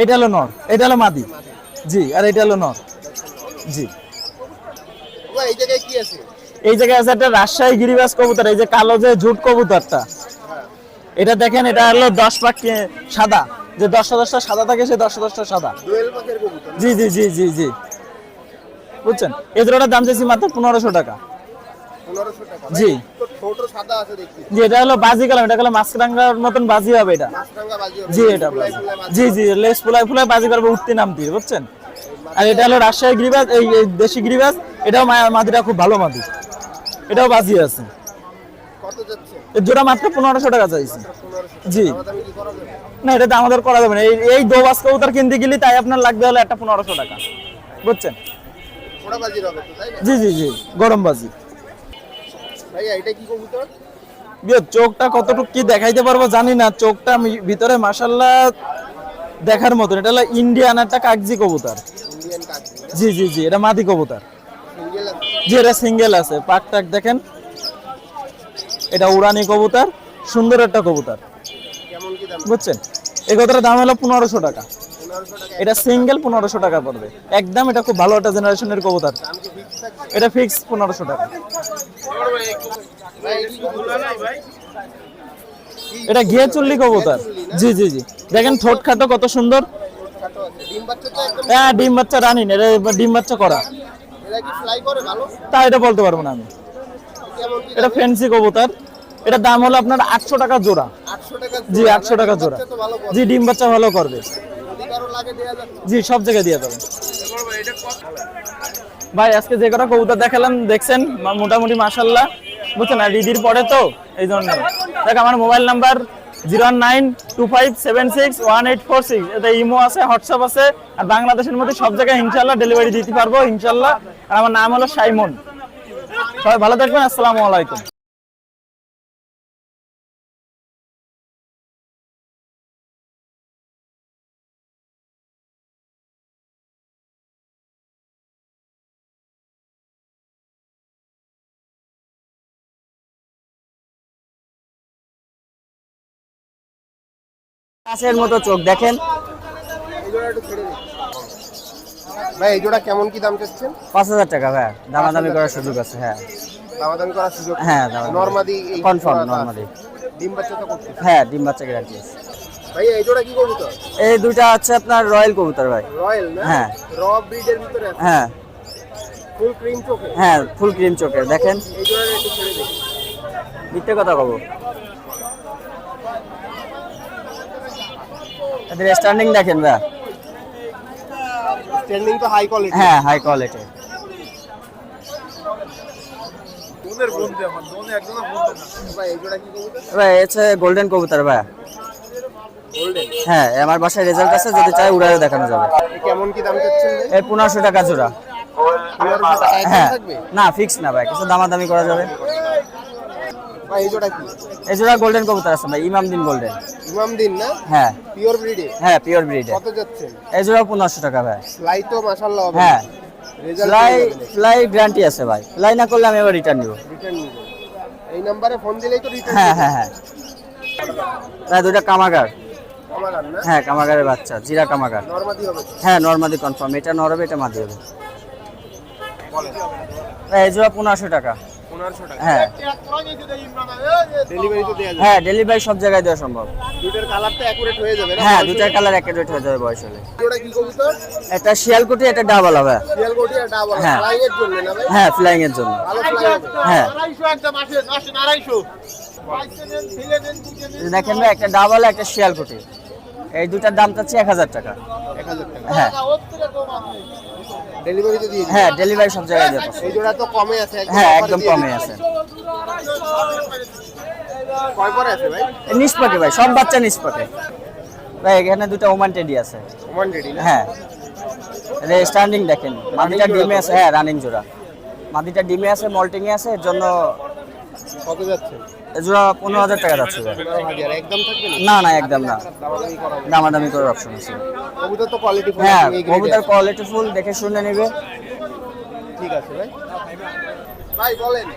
এটা হলো নর, এটা হলো মাদি। জি আর এটা হলো নর। জি ভাই এই জায়গায় কি আছে? এই জায়গায় আছে একটা রাজশাহী গিরিবাজ কবুতর, এই যে কালো যে ঝুট কবুতরটা, এটা দেখেন, এটা হলো 10 পাক সাদা, যে 10টা সাদা থাকে, সে 10টা সাদা। দোয়েল পাখের কবুতর? জি জি জি জি জি বুঝছেন। এই জোড়াটার দাম চাইছি মাত্র 1500 টাকা। 1500 টাকা। জি তো ছোট সাদা আছে দেখছি। জি এটা হলো বাজি কালাম, এটা হলো মাছরাঙ্গার মতন বাজি হবে এটা। মাছরাঙা বাজি হবে। জি এটা ফুলাই ফুলাই বাজি। জি জি লেস ফুলাই ফুলাই বাজি করবে, উঠতে নামতে, বুঝছেন। আর এটা হলো রাজশাহী গিরিবাজ, এই দেশি গিরিবাজ, এটাও মাদিটা খুব ভালো মাদি, এটাও বাজি আছে। কত যাচ্ছে? এর জোড়া মাত্র 1500 টাকা চাইছি। 1500 জি দামাদামি কি করা যাবে? না এটা আমাদের করা যাবে না, এই দোবাস কবুতর কিনতে গেলে তাই আপনার লাগবে হলো একটা 1500 টাকা, বুঝছেন। ওড়া বাজির হবে তো তাই না? জি জি জি গরম বাজি। ভাইয়া এটা কি কবুতর? বিয়ে চোখটা কতটুকু কি দেখাইতে পারবো জানি না, চোখটা ভিতরে মাশাআল্লাহ দেখার মতন। এটা হলো ইন্ডিয়ান একটা কাগজি কবুতর। ইন্ডিয়ান কাক। জি জি জি এটা মাদি কবুতর। সিঙ্গেল আছে? জি এটা সিঙ্গেল আছে, পাক টাক দেখেন। এটা উড়ানি কবুতর, সুন্দর একটা কবুতর, কেমন কি দাম? বুঝছেন। এই কবুতরের দাম হলো 1500 টাকা। 1500 টাকা। এটা সিঙ্গেল 1500 টাকা পড়বে একদম। এটা খুব ভালো একটা জেনারেশনের কবুতর, দাম কি ফিক্স থাকবে? এটা ফিক্স 1500 টাকা। ভাই এই কি কবুতর? এটা ঘিয়ে চুল্লি কবুতর। জি জি জি দেখেন ঠোঁট খাটো কত সুন্দর। খাটো আছে। ডিম বাচ্চা তো একদম। হ্যাঁ ডিম বাচ্চা রানিন, এটা ডিম বাচ্চা করা। এরা কি ফ্লাই করে ভালো? তা এটা বলতে পারবো না আমি। কেমন কি এটা ফ্যান্সি কবুতর, এটা দাম হলো আপনার 800 টাকা জোড়া। 800 টাকা জি 800 টাকা জোড়া। তো ভালো পড়ে। জি ডিম বাচ্চা ভালো করবে। যদি কারো লাগে দেয়া যাচ্ছে। জি সব জায়গায় দিয়ে দেবেন ভাই। আজকে যে কটা কবুতর দেখালাম দেখছেন মোটামুটি মাশাআল্লাহ, বুঝছেন আর ঈদের পরে তো এই জন্য। দেখ আমার মোবাইল নাম্বার 09257618146, এটা ইমো আছে, হোয়াটসঅ্যাপ আছে, আর বাংলাদেশের মধ্যে সব জায়গায় ইনশাআল্লাহ ডেলিভারি দিতে পারবো ইনশাআল্লাহ। আর আমার নাম হলো সাইমন। সবাই ভালো থাকবেন, আসসালামু আলাইকুম। কাছের মতো চোখ দেখেন। এই জোড়া একটু ছেড়ে দিন। ভাই এই জোড়া কেমন কি দাম চাচ্ছেন? 5000 টাকা ভাই, দামাদামি করার সুযোগ আছে। হ্যাঁ দামাদামি করার সুযোগ? হ্যাঁ দামাদামি। নরমাদি এই কনফার্ম জোড়াটা নরমালি। ডিম বাচ্চা তো করতে। হ্যাঁ ডিম বাচ্চা গ্যারান্টি আছে। ভাই এই জোড়া কি কবুতর? এই দুইটা হচ্ছে আপনার রয়্যাল কবুতর ভাই। রয়্যাল না? হ্যাঁ। র ব্রিডের ভিতরে আছে। হ্যাঁ ফুল ক্রিম চোখে। হ্যাঁ ফুল ক্রিম চোখের দেখেন। এই জোড়া একটু ছেড়ে দিন। মিথ্যে কথা কব, এদের স্ট্যান্ডিং দেখেন ভাই। স্ট্যান্ডিং তো হাই কোয়ালিটি। হ্যাঁ হাই কোয়ালিটি। ভাই এই জোড়া কি কবুতর? ভাই হচ্ছে গোল্ডেন কবুতর ভাই। গোল্ডেন। হ্যাঁ আমার বাসায় রেজাল্ট আছে, যদি চাই উড়ায়ও দেখানো যাবে। কেমন কি দাম চাচ্ছেন? এই 1500 টাকা জোড়া। 1500 টাকা একদম হ্যাঁ থাকবে? না ফিক্স না ভাই, কিছু দামাদামি করা যাবে। ভাই এই জোড়া কি? এই জোড়া গোল্ডেন কবুতর আছে ভাই, ইমামদিন গোল্ডেন। ইমাম দিন না? হ্যাঁ পিওর ব্রিডে। হ্যাঁ পিওর ব্রিড। কত যাচ্ছেন? এই জোড়া 1500 টাকা ভাই। ফ্লাই তো মাশাআল্লাহ হবে। হ্যাঁ রেজাল্ট ফ্লাই গ্যারান্টি আছে ভাই, ফ্লাই না করলে আমি আবার রিটার্ন নিব। রিটার্ন নিবেন। এই নম্বরে ফোন দিলেই তো রিটার্ন। হ্যাঁ হ্যাঁ হ্যাঁ ভাই দুইটা কামাগার। আমার না? হ্যাঁ কামাগারের বাচ্চা, জিরা কামাগার। নরমাদি হবে। হ্যাঁ নরমাদি কনফার্ম, এটা নর হবে এটা মাদি হবে। বলেন। ভাই এই জোড়া 1500 টাকা। 1500 টাকা। হ্যাঁ ডেলিভারি তো দেয়া যাবে। হ্যাঁ ডেলিভারি সব জায়গায় দেওয়া সম্ভব। দুইটার কালারটা অ্যাকুরেট হয়ে যাবে না? হ্যাঁ দুইটার কালার অ্যাকুরেট হয়ে যাবে বয়স হলে। জোড়া কি কবুতর? একটা শিয়ালকুটি, একটা ডাবল হবে। শিয়ালকোটি আর ডাবল। হ্যাঁ। ফ্লাই এর জন্য না ভাই? হ্যাঁ ফ্লাইং এর জন্য। ভালো ফ্লাই হবে। হ্যাঁ এই দেখেন ভাই, একটা ডাবল একটা শিয়ালকুটি, এই দুটার দাম চাচ্ছি 1000 টাকা। 1000 টাকা। হ্যাঁ ডেলিভারি তো দিয়ে দিন। হ্যাঁ ডেলিভারি সব জায়গায় দেওয়া এই জোড়া তো কমে আছে একদম। হ্যাঁ offer একদম দিয়ে কমে দিন। আছে। কয় পরে আছে ভাই? নিষ্পাকে ভাই, সব বাচ্চা নিষ্পাকে ভাই। এখানে দুটো ওমান টেডি আছে। ওমান রেডি না? হ্যাঁ স্ট্যান্ডিং দেখেন, মাদিটা ডিমে আছে। হ্যাঁ রানিং জোড়া, মাদিটা ডিমে আছে, মল্টিং এ আছে, এর জন্য কত যাচ্ছে? এই জোড়া 15000 টাকা যাচ্ছে ভাই। 15000 একদম থাকবে না? না না একদম না, দামাদামি করা যাবে। দামাদামি করার অপশন আছে। কবুতর তো কোয়ালিটি ফুল। হ্যাঁ কবুতর কোয়ালিটি ফুল, দেখে শুনে নেবে। ঠিক আছে ভাই। ভাই বলেন।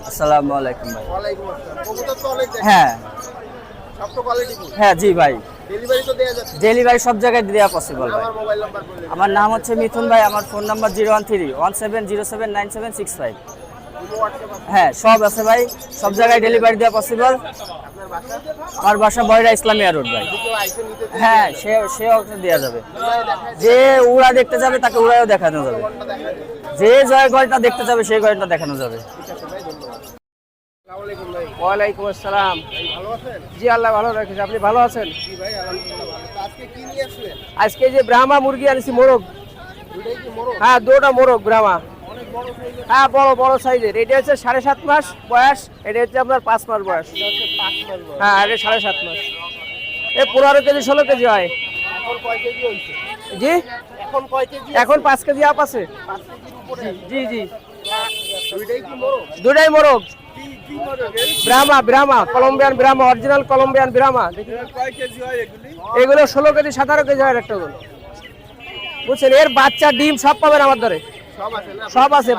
আসসালামু আলাইকুম ভাই। ওয়ালাইকুম আসসালাম। কবুতর তো অনেক দেখেন। হ্যাঁ সব তো কোয়ালিটি ফুল। হ্যাঁ জি ভাই, ডেলিভারি তো দেয়া যাচ্ছে। ডেলিভারি সব জায়গায় দেওয়া পসিবল ভাই। আমার মোবাইল নাম্বার বললেন। আমার নাম হচ্ছে মিথুন ভাই, আমার ফোন নাম্বার 01317079765। ইমো হোয়াটসঅ্যাপ আছে। হ্যাঁ সব আছে ভাই, সব জায়গায় ডেলিভারি দেওয়া পসিবল। আপনার বাসা? আমার বাসা বয়রা ইসলামিয়া রোড ভাই। কেউ আইসে নিতে চায়? হ্যাঁ সে অপশন দেওয়া যাবে। যে উড়া দেখতে যাবে তাকে উড়াও দেখানো যাবে, যে জয় গড়টা দেখতে যাবে সেই গড়টা দেখানো যাবে। আসসালামু আলাইকুম ভাই। ওয়ালাইকুম আসসালাম। ভালো আছেন? জি আল্লাহ ভালো রাখেছে, আপনি ভালো আছেন? জি ভাই আলহামদুলিল্লাহ ভালো। তো আজকে কি নিয়ে আসলেন? আজকে যে ব্রাহ্মা মুরগি আনছি মোরগ। দুইটাই কি মোরগ? হ্যাঁ দুটো মোরগ ব্রাহ্মা। অনেক বড় সাইজের। হ্যাঁ বড় বড় সাইজের। এটা হচ্ছে 7.5 মাস বয়স, এটা হচ্ছে আপনার 5 মাস বয়স। এটা হচ্ছে 5 মাস বয়স। হ্যাঁ এটা 7.5 মাস। এ 15 কেজি 16 কেজি হয়। এখন কয় কেজি হইছে? জি এখন কয় কেজি? এখন 5 কেজি আপ আছে। 5 কেজির উপরে। জি জি দুইটাই কি মোরগ? দুটাই মোরগ। কি মোরগ? Brahma Colombian Brahma, original Colombian Brahma. কয় কেজি হয় এগুলি? এগুলো 16 কেজি 17 কেজি হয় একটা করে। বুঝছেন, এর বাচ্চা ডিম সব পাবেন আমার ধরে। সব আছে না? সব আছে,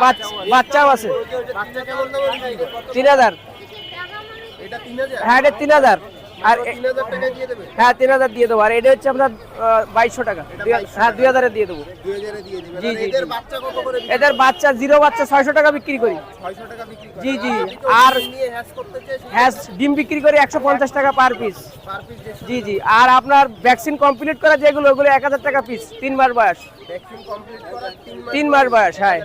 বাচ্চাও আছে। বাচ্চা কেমন দামের বিক্রি করতে? 3000। এটা 3000? হ্যাঁ এটা 3000। আর 3000 টাকা দিয়ে দেবে? হ্যাঁ 3000 দিয়ে দেবো। আর এটা হচ্ছে আপনার 2200 টাকা। হ্যাঁ 2000 এ দিয়ে দেবো। 2000 এ দিয়ে দিবেন। জি, আর জি, এদের জি। বাচ্চা কত করে বিক্রি? এদের বাচ্চা জিরো বাচ্চা 600 টাকা বিক্রি করি। 600 টাকা বিক্রি করে। জি, জি। যদি কেউ আর ডিম নিয়ে হ্যাশ করতে চায় হ্যাঁ ডিম বিক্রি করি 150 টাকা পার পিস। পার পিস জি জি। আর আপনার ভ্যাকসিন কমপ্লিট করা যেগুলো, ওগুলো 1000 টাকা পিস, 3 মাস বয়স। ভ্যাকসিন কমপ্লিট করা 3 মাস বয়স, হ্যাঁ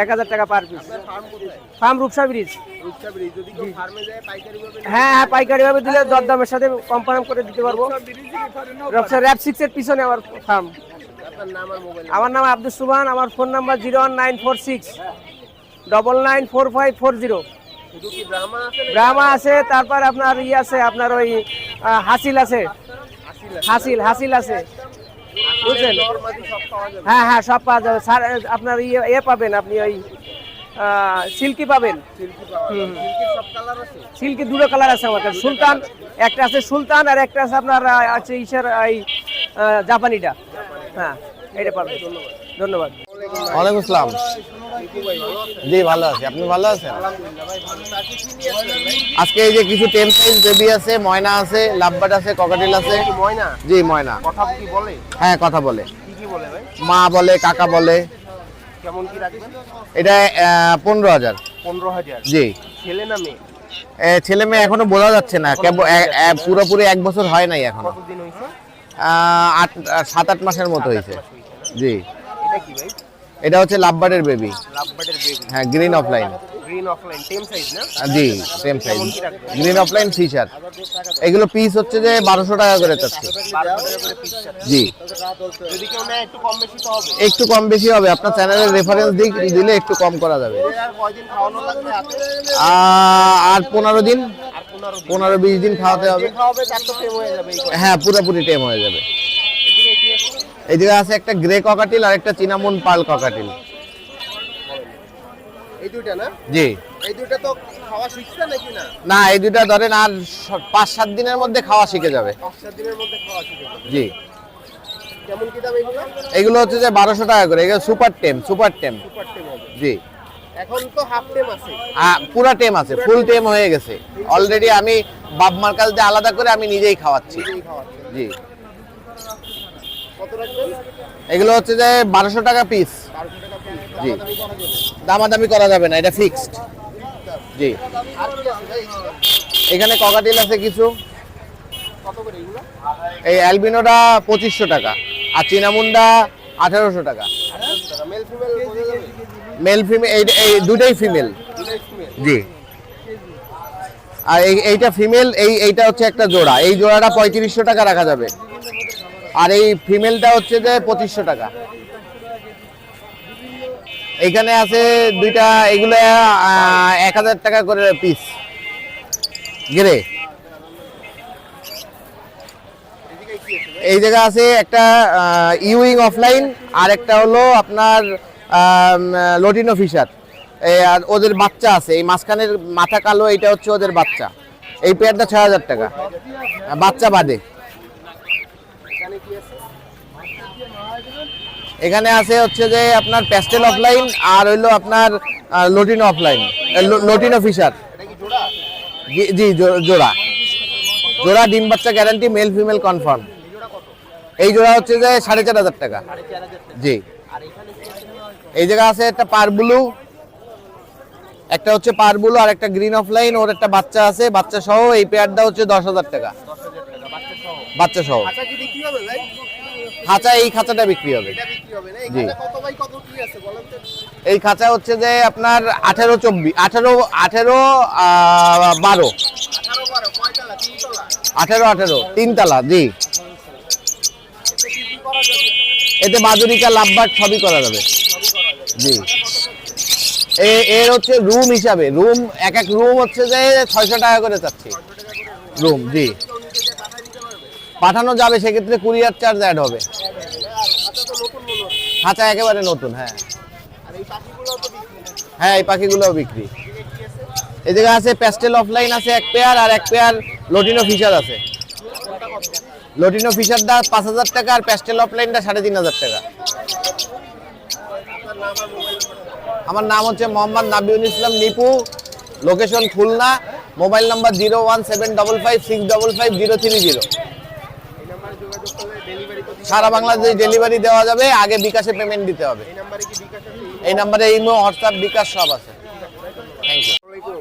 1000 টাকা পার পিস। ফার্ম কোথায়? Farm Rupsha bridge. Rupsha bridge. যদি কেউ ফার্মে যায় পাইকারি ভাবে হ্যাঁ হ্যাঁ, পাইকারি ভাবে দিলে দরদামের সাথে কনফার্ম করে দিতে পারবো। রূপসা র‍্যাপ 6 এর পিছনে আমার ফার্ম। আপনার নাম আর মোবাইল আমার নাম আব্দুল সুবহান, আমার ফোন নাম্বার 01946 994540। শুধু কি ব্রাহ্মা আছে নাকি? ব্রাহ্মা আছে, তারপর আপনার আছে, আপনার ওই হাসিল আছে, হাসিল আছে, বুঝছেন? নরমাদি সব পাওয়া যাবে। হ্যাঁ হ্যাঁ, সব পাওয়া যাবে। স্যার আপনার ইয়ে পাবেন, আপনি ওই সিল্কি পাবেন। সিল্কি পাওয়া যাবে। সিল্কির সব কালার আছে? সিল্কি দুটো কালার আছে আমার কাছে, সুলতান একটা আছে, সুলতান আর একটা আছে আপনার আছে ইসের এই জাপানিটা। হ্যাঁ, এটা পাবেন। ধন্যবাদ। ওয়ালাইকুম আসসালাম। জি ভালো আছি, আপনি ভালো আছেন? আজকে এই যে কিছু টেম সাইজ বেবি আছে, ময়না আছে, লাভবার্ড আছে, ককাটেল আছে। ময়না জি ময়না। কথা কি বলে? হ্যাঁ কথা বলে, কি বলে ভাই? মা বলে, কাকা বলে। কেমন কি রাখবেন? এটা 15,000। 15,000। জি। ছেলে না মেয়ে? ছেলে মেয়ে এখনো বোঝা যাচ্ছে না, কেবল পুরোপুরি 1 বছর হয় নাই এখনো। কতদিন হয়েছে? 7-8 মাসের মতো হয়েছে। জি। এটা কি ভাই? এটা হচ্ছে লাভবার্ডের বেবি। লাভবার্ডের বেবি। হ্যাঁ, গ্রিন অফলাইন। গ্রিন অফলাইন টেম সাইজ না? জি same size. Green opaline Fischer. এগুলো পিস হচ্ছে যে 1200 টাকা করে চাচ্ছি। 1200 টাকা করে পিস চাচ্ছে। জি। যদি কেউ নেয় একটু কম বেশি তো হবে। একটু কম বেশি হবে, আপনার চ্যানেলের রেফারেন্স দিলে একটু কম করা যাবে। আর কয়দিন খাওয়ানো লাগবে হাতে? আর 15 দিন, আর 15-20 দিন খাওয়াতে হবে। যে খাওয়াবে তার তো টেম হয়ে যাবে এই কথা। হ্যাঁ পুরোপুরি টেম হয়ে যাবে। এদিকে কি আছে? এদিকে আছে একটা গ্রে ককাটিল আর একটা চিনামন পার্ল ককাটিল। এই দুইটা না? জি। এই দুইটা তো খাওয়া শিখছে নাকি না? না, এই দুইটা ধরেন আর 5-7 দিনের মধ্যে খাওয়া শিখে যাবে। 5-7 দিনের মধ্যে খাওয়া শিখে যাবে। জি। কেমন কি দাম এগুলো? এগুলো হচ্ছে যে 1200 টাকা করে। এগুলো সুপার টেম। সুপার টেম হবে। জি। এখন তো হাফ টেম আছে। পুরা টেম আছে, ফুল টেম হয়ে গেছে অলরেডি। আমি বাপ-মার কাছ দিয়ে আলাদা করে আমি নিজেই খাওয়াচ্ছি। এই খাওয়াচ্ছে। জি। কত রাখবেন? এগুলো হচ্ছে যে 1200 টাকা পিস। 1200 টাকা পিস। জি। দামাদামি করা যাবে। দামাদামি করা যাবে না, এটা ফিক্সড। জি। আর কি আছে ভাই এগুলো? এখানে ককাটিল আছে কিছু। কত করে এগুলো? এই অ্যালবিনোটা 2500 টাকা আর চিনামুন্ডা 1800 টাকা। 1800 টাকা। মেল ফিমেল বোঝা যাবে? মেল ফিমেল এই দুটাই ফিমেল। দুটোই ফিমেল। জি। আর এইটা ফিমেল, এইটা হচ্ছে একটা জোড়া। এই জোড়াটা 3500 টাকা রাখা যাবে। আর এই ফিমেলটা হচ্ছে যে 2500 টাকা। এখানে আছে দুইটা, এগুলো 1000 টাকা করে পিস গ্রে। এই জায়গা আছে একটা ইউইং অফলাইন আর একটা হলো আপনার লটিনো ফিশার। আর ওদের বাচ্চা আছে, এই মাঝখানের মাথা কালো, এটা হচ্ছে ওদের বাচ্চা। এই পেয়ারটা 6000 টাকা বাচ্চা বাদে। এখানে আছে হচ্ছে যে আপনার প্যাস্টেল অফলাইন আর হইলো আপনার লটিনো অফলাইন, লটিনো ফিশার। জি জোড়া। জোড়া ডিম বাচ্চা গ্যারান্টি, মেল ফিমেল কনফার্ম। এই জোড়া হচ্ছে যে 4500 টাকা। জি। এই জায়গা আছে একটা পারবুলু, একটা হচ্ছে পারবুলু আর একটা গ্রিন অফলাইন। ওর একটা বাচ্চা আছে, বাচ্চা সহ। এই পেয়ারটা হচ্ছে 10,000 টাকা বাচ্চা সহ। আচ্ছা কি বিক্রি হবে ভাই? খাঁচা, এই খাঁচাটা বিক্রি হবে। এটা বিক্রি হবে না? জি। এখানে কত বাই কত কি আছে বলেন তো? এই খাঁচা হচ্ছে যে আপনার 18-24 18 12 18 12 কয়তলা? 3 তলা? 18 3 তলা। জি। এতে কি কি করা যাবে? এতে বাদুরিকা লাভবার্ড সবই করা যাবে। জি। এর হচ্ছে রুম হিসাবে, রুম এক রুম হচ্ছে যে 600 টাকা করে চাচ্ছি রুম। জি। পাঠানো যাবে, সেক্ষেত্রে কুরিয়ার চার্জ অ্যাড হবে। আচ্ছা তো নতুন মনে হচ্ছে। খাঁচা একেবারে নতুন। হ্যাঁ আর এই পাখিগুলো তো বিক্রি। হ্যাঁ, এই পাখিগুলোও বিক্রি। এই জায়গায় আছে প্যাস্টেল অফলাইন আছে এক পেয়ার আর এক পেয়ার লটিনো ফিশার আছে। লটিনো ফিশারটা 5000 টাকা আর প্যাস্টেল অফলাইনটা 3500 টাকা। আমার নাম হচ্ছে Mohammad Nabiul Islam Nipu, location Khulna, mobile number 017555655 030। সারা বাংলাদেশ ডেলিভারি দেওয়া যাবে, আগে বিকাশে পেমেন্ট দিতে হবে। এই নাম্বারে কি বিকাশ আছে? এই নাম্বারে ইমো, হোয়াটসঅ্যাপ, বিকাশ সব আছে। Thank you.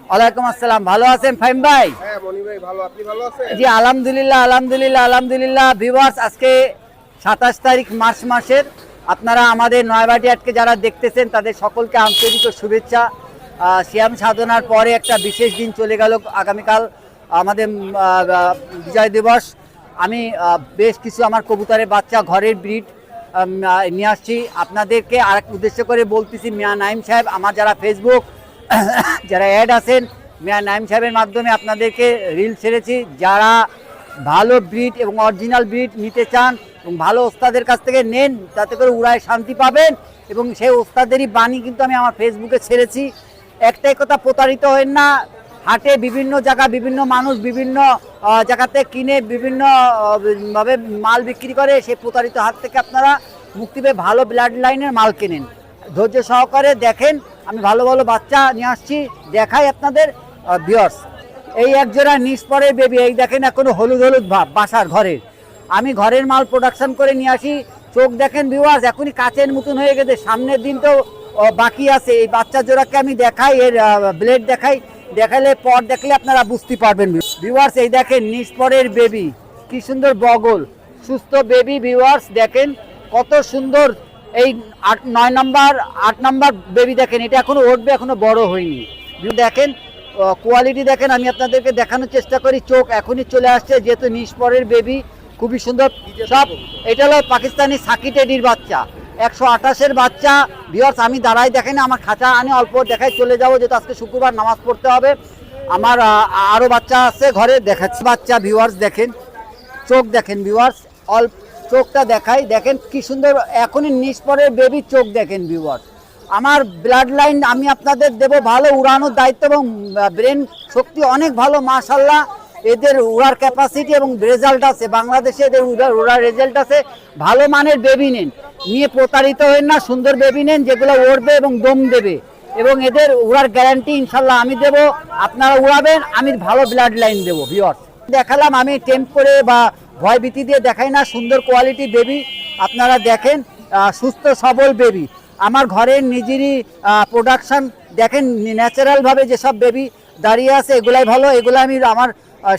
ওয়ালাইকুম আসসালাম, ভালো আছেন ফাহিম ভাই? হ্যাঁ মনি ভাই ভালো, আপনি ভালো আছেন? জি আলহামদুলিল্লাহ আলহামদুলিল্লাহ আলহামদুলিল্লাহ। ভিউয়ার্স, আজকে 27 তারিখ মার্চ মাসের আপনারা আমাদের নয়াবাটি হাটকে যারা দেখতেছেন তাদের সকলকে আন্তরিক শুভেচ্ছা। শ্যাম সাধনার পরে একটা বিশেষ দিন চলে গেল, আগামীকাল আমাদের বিজয় দিবস। আমি বেশ কিছু আমার কবুতরের বাচ্চা ঘরের ব্রিড নিয়ে আসছি আপনাদেরকে। আরেক উদ্দেশ্য করে বলতেছি, মিয়া নাইম সাহেব, আমার যারা ফেসবুক যারা অ্যাড আছেন, মিয়া নাইম সাহেবের মাধ্যমে আপনাদেরকে রিল ছেড়েছি। যারা ভালো ব্রিড এবং অরিজিনাল ব্রিড নিতে চান এবং ভালো ওস্তাদের কাছ থেকে নেন, তাতে করে উড়ায় শান্তি পাবেন। এবং সেই ওস্তাদেরই বাণী কিন্তু আমি আমার ফেসবুকে ছেড়েছি। একটাই কথা, প্রতারিত হবেন না। হাটে বিভিন্ন জায়গা, বিভিন্ন মানুষ বিভিন্ন জায়গাতে কিনে বিভিন্ন ভাবে মাল বিক্রি করে, সেই প্রতারিত হাত থেকে আপনারা মুক্তি পেয়ে ভালো ব্লাড লাইনের মাল কেনেন। ধৈর্য সহকারে দেখেন, আমি ভালো ভালো বাচ্চা নিয়ে আসছি, দেখাই আপনাদের ভিউয়ার্স। এই একজোড়া নিষ্পরের বেবি, এই দেখেন এখনো হলুদ হলুদ ভাব বাসার ঘরের। আমি ঘরের মাল প্রোডাকশন করে নিয়ে আসি। চোখ দেখেন ভিউয়ার্স, এখনই কাচের মতন হয়ে গেছে, সামনের দিন তো বাকি আছে। এই বাচ্চা জোড়াকে আমি দেখাই, এর ব্লেড দেখাই, দেখালে পর দেখলে আপনারা বুঝতে পারবেন ভিউয়ার্স। এই দেখেন নিষ্পরের বেবি, কি সুন্দর বগল, সুস্থ বেবি ভিউয়ার্স। দেখেন কত সুন্দর। এই 9 নম্বর 8 নম্বর বেবি দেখেন, এটা এখনো উঠবে, এখনো বড় হয়নি। দেখেন কোয়ালিটি দেখেন, আমি আপনাদেরকে দেখানোর চেষ্টা করি। চোখ এখনই চলে আসছে, যেহেতু নিষ্পরের বেবি, খুবই সুন্দর সব। এটা হলো পাকিস্তানি সাকি টেডির বাচ্চা, 128-এর বাচ্চা ভিউয়ার্স। আমি দাঁড়াই দেখেন, আমার খাঁচা আনি অল্প দেখাই চলে যাবো, যেহেতু আজকে শুক্রবার নামাজ পড়তে হবে। আমার আরও বাচ্চা আছে ঘরে, দেখাচ্ছি বাচ্চা ভিউয়ার্স। দেখেন চোখ দেখেন ভিউয়ার্স, অল্প চোখটা দেখাই, দেখেন কি সুন্দর এখনই নিষ্পরের বেবি চোখ দেখেন ভিউয়ার্স। আমার ব্লাড লাইন আমি আপনাদের দেব ভালো, উড়ানোর দায়িত্ব এবং ব্রেন শক্তি অনেক ভালো মাশাল্লাহ। এদের উড়ার ক্যাপাসিটি এবং রেজাল্ট আছে, বাংলাদেশে এদের উড়ার রেজাল্ট আছে। ভালো মানের বেবি নেন, নিয়ে প্রতারিত হবেন না। সুন্দর বেবি নেন, যেগুলো উড়বে এবং দম দেবে, এবং এদের উড়ার গ্যারান্টি ইনশাল্লাহ আমি দেব। আপনারা উড়াবেন, আমি ভালো ব্লাড লাইন দেবো ভিউয়ার্স। দেখালাম, আমি টেম্প করে বা ভয় ভীতি দিয়ে দেখাই না, সুন্দর কোয়ালিটি বেবি আপনারা দেখেন, সুস্থ সবল বেবি। আমার ঘরের নিজেরই প্রোডাকশন দেখেন, ন্যাচারালভাবে যেসব বেবি দাঁড়িয়ে আছে এগুলাই ভালো, এগুলো আমি আমার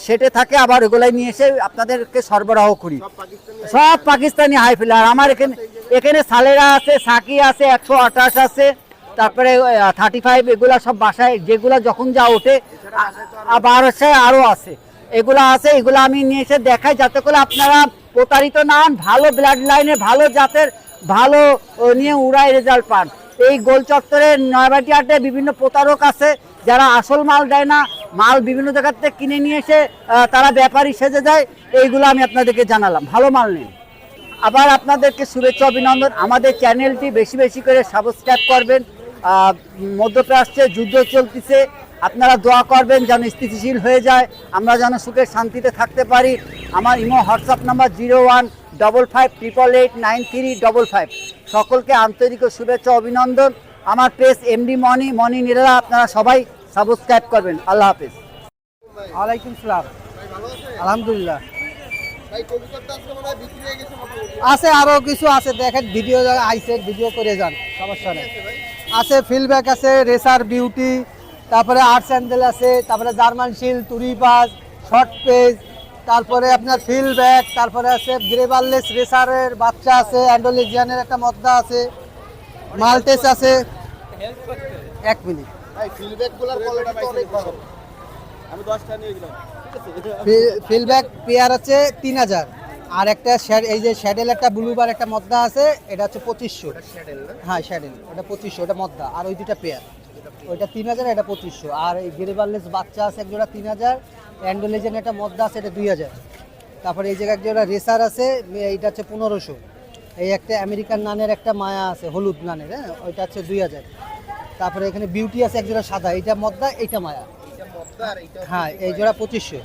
সেটে থাকে, আবার এগুলাই নিয়ে এসে আপনাদেরকে সরবরাহ করি। সব পাকিস্তানি হাই ফিলার আমার এখানে সালেরা আছে, সাকি আছে, 128 আছে, তারপরে 35, এগুলা সব বাসায় যেগুলো যখন যা ওঠে, বাসায় আরও আছে, এগুলো আছে। এগুলো আমি নিয়ে এসে দেখাই, যাতে করে আপনারা প্রতারিত না হন, ভালো ব্লাড লাইনে ভালো জাতের ভালো নিয়ে উড়াই রেজাল্ট পান। এই গোল চত্বরের নয়াবাটি হাটে বিভিন্ন প্রতারক আছে, যারা আসল মাল দেয় না, মাল বিভিন্ন জায়গার থেকে কিনে নিয়ে এসে তারা ব্যাপারী সেজে যায়। এইগুলো আমি আপনাদেরকে জানালাম, ভালো মাল নেন। আবার আপনাদেরকে শুভেচ্ছা অভিনন্দন। আমাদের চ্যানেলটি বেশি বেশি করে সাবস্ক্রাইব করবেন। মধ্যপ্রাচ্যে যুদ্ধ চলতেছে, আপনারা দোয়া করবেন যেন স্থিতিশীল হয়ে যায়, আমরা যেন সুখে শান্তিতে থাকতে পারি। আমার ইমো হোয়াটসঅ্যাপ নাম্বার 0155889355। সকলকে আন্তরিক শুভেচ্ছা অভিনন্দন। আমার পেজ এমডি মনি নিরালা, আপনারা সবাই সাবস্ক্রাইব করবেন। আল্লাহ হাফেজ। ওয়ালাইকুম সালাম। আলহামদুলিল্লাহ আছে, আরো কিছু আছে, দেখেন ভিডিও আইসে, ভিডিও করে যান, সমস্যা নেই। আছে ফিলব্যাক আছে, রেসার বিউটি, তারপরে আর্ট স্যান্ডেল আছে, তারপরে জার্মান শিল, টুরিপাস, শর্ট পেজ, তারপরে আপনার ফিলব্যাক, তারপরে আছে গ্রেভারলেস রেসারের বাচ্চা আছে, অ্যান্ডোলেজিয়ানের একটা মদ্দা আছে, মাল্টেস আছে। 1 মিনিট, ফিলব্যাক পেয়ার আছে 3000, আর একটা এই যে শ্যাডেল একটা ব্লুবার একটা মদ্দা আছে, এটা হচ্ছে 2500। হ্যাঁ শ্যাডেল, ওটা 2500, ওটা মদ্দা। আর ওই দুটা পেয়ার, ওইটা 3000, এটা 2500। আর এই গ্রেভারলেস বাচ্চা আছে একজোড়া 3000, অ্যান্ডোলেজেন একটা মদ্দা আছে, এটা 2000। তারপরে এই জায়গায় একজোড়া রেসার আছে, এইটা হচ্ছে 1500। এই একটা আমেরিকান নানের একটা মায়া আছে, হলুদ নানের, হ্যাঁ, ওইটা হচ্ছে 2000। তারপরে এখানে বিউটি আছে একজোড়া সাদা, এইটা মদ্দা, এইটা মায়া। হ্যাঁ এই জোড়া 2500।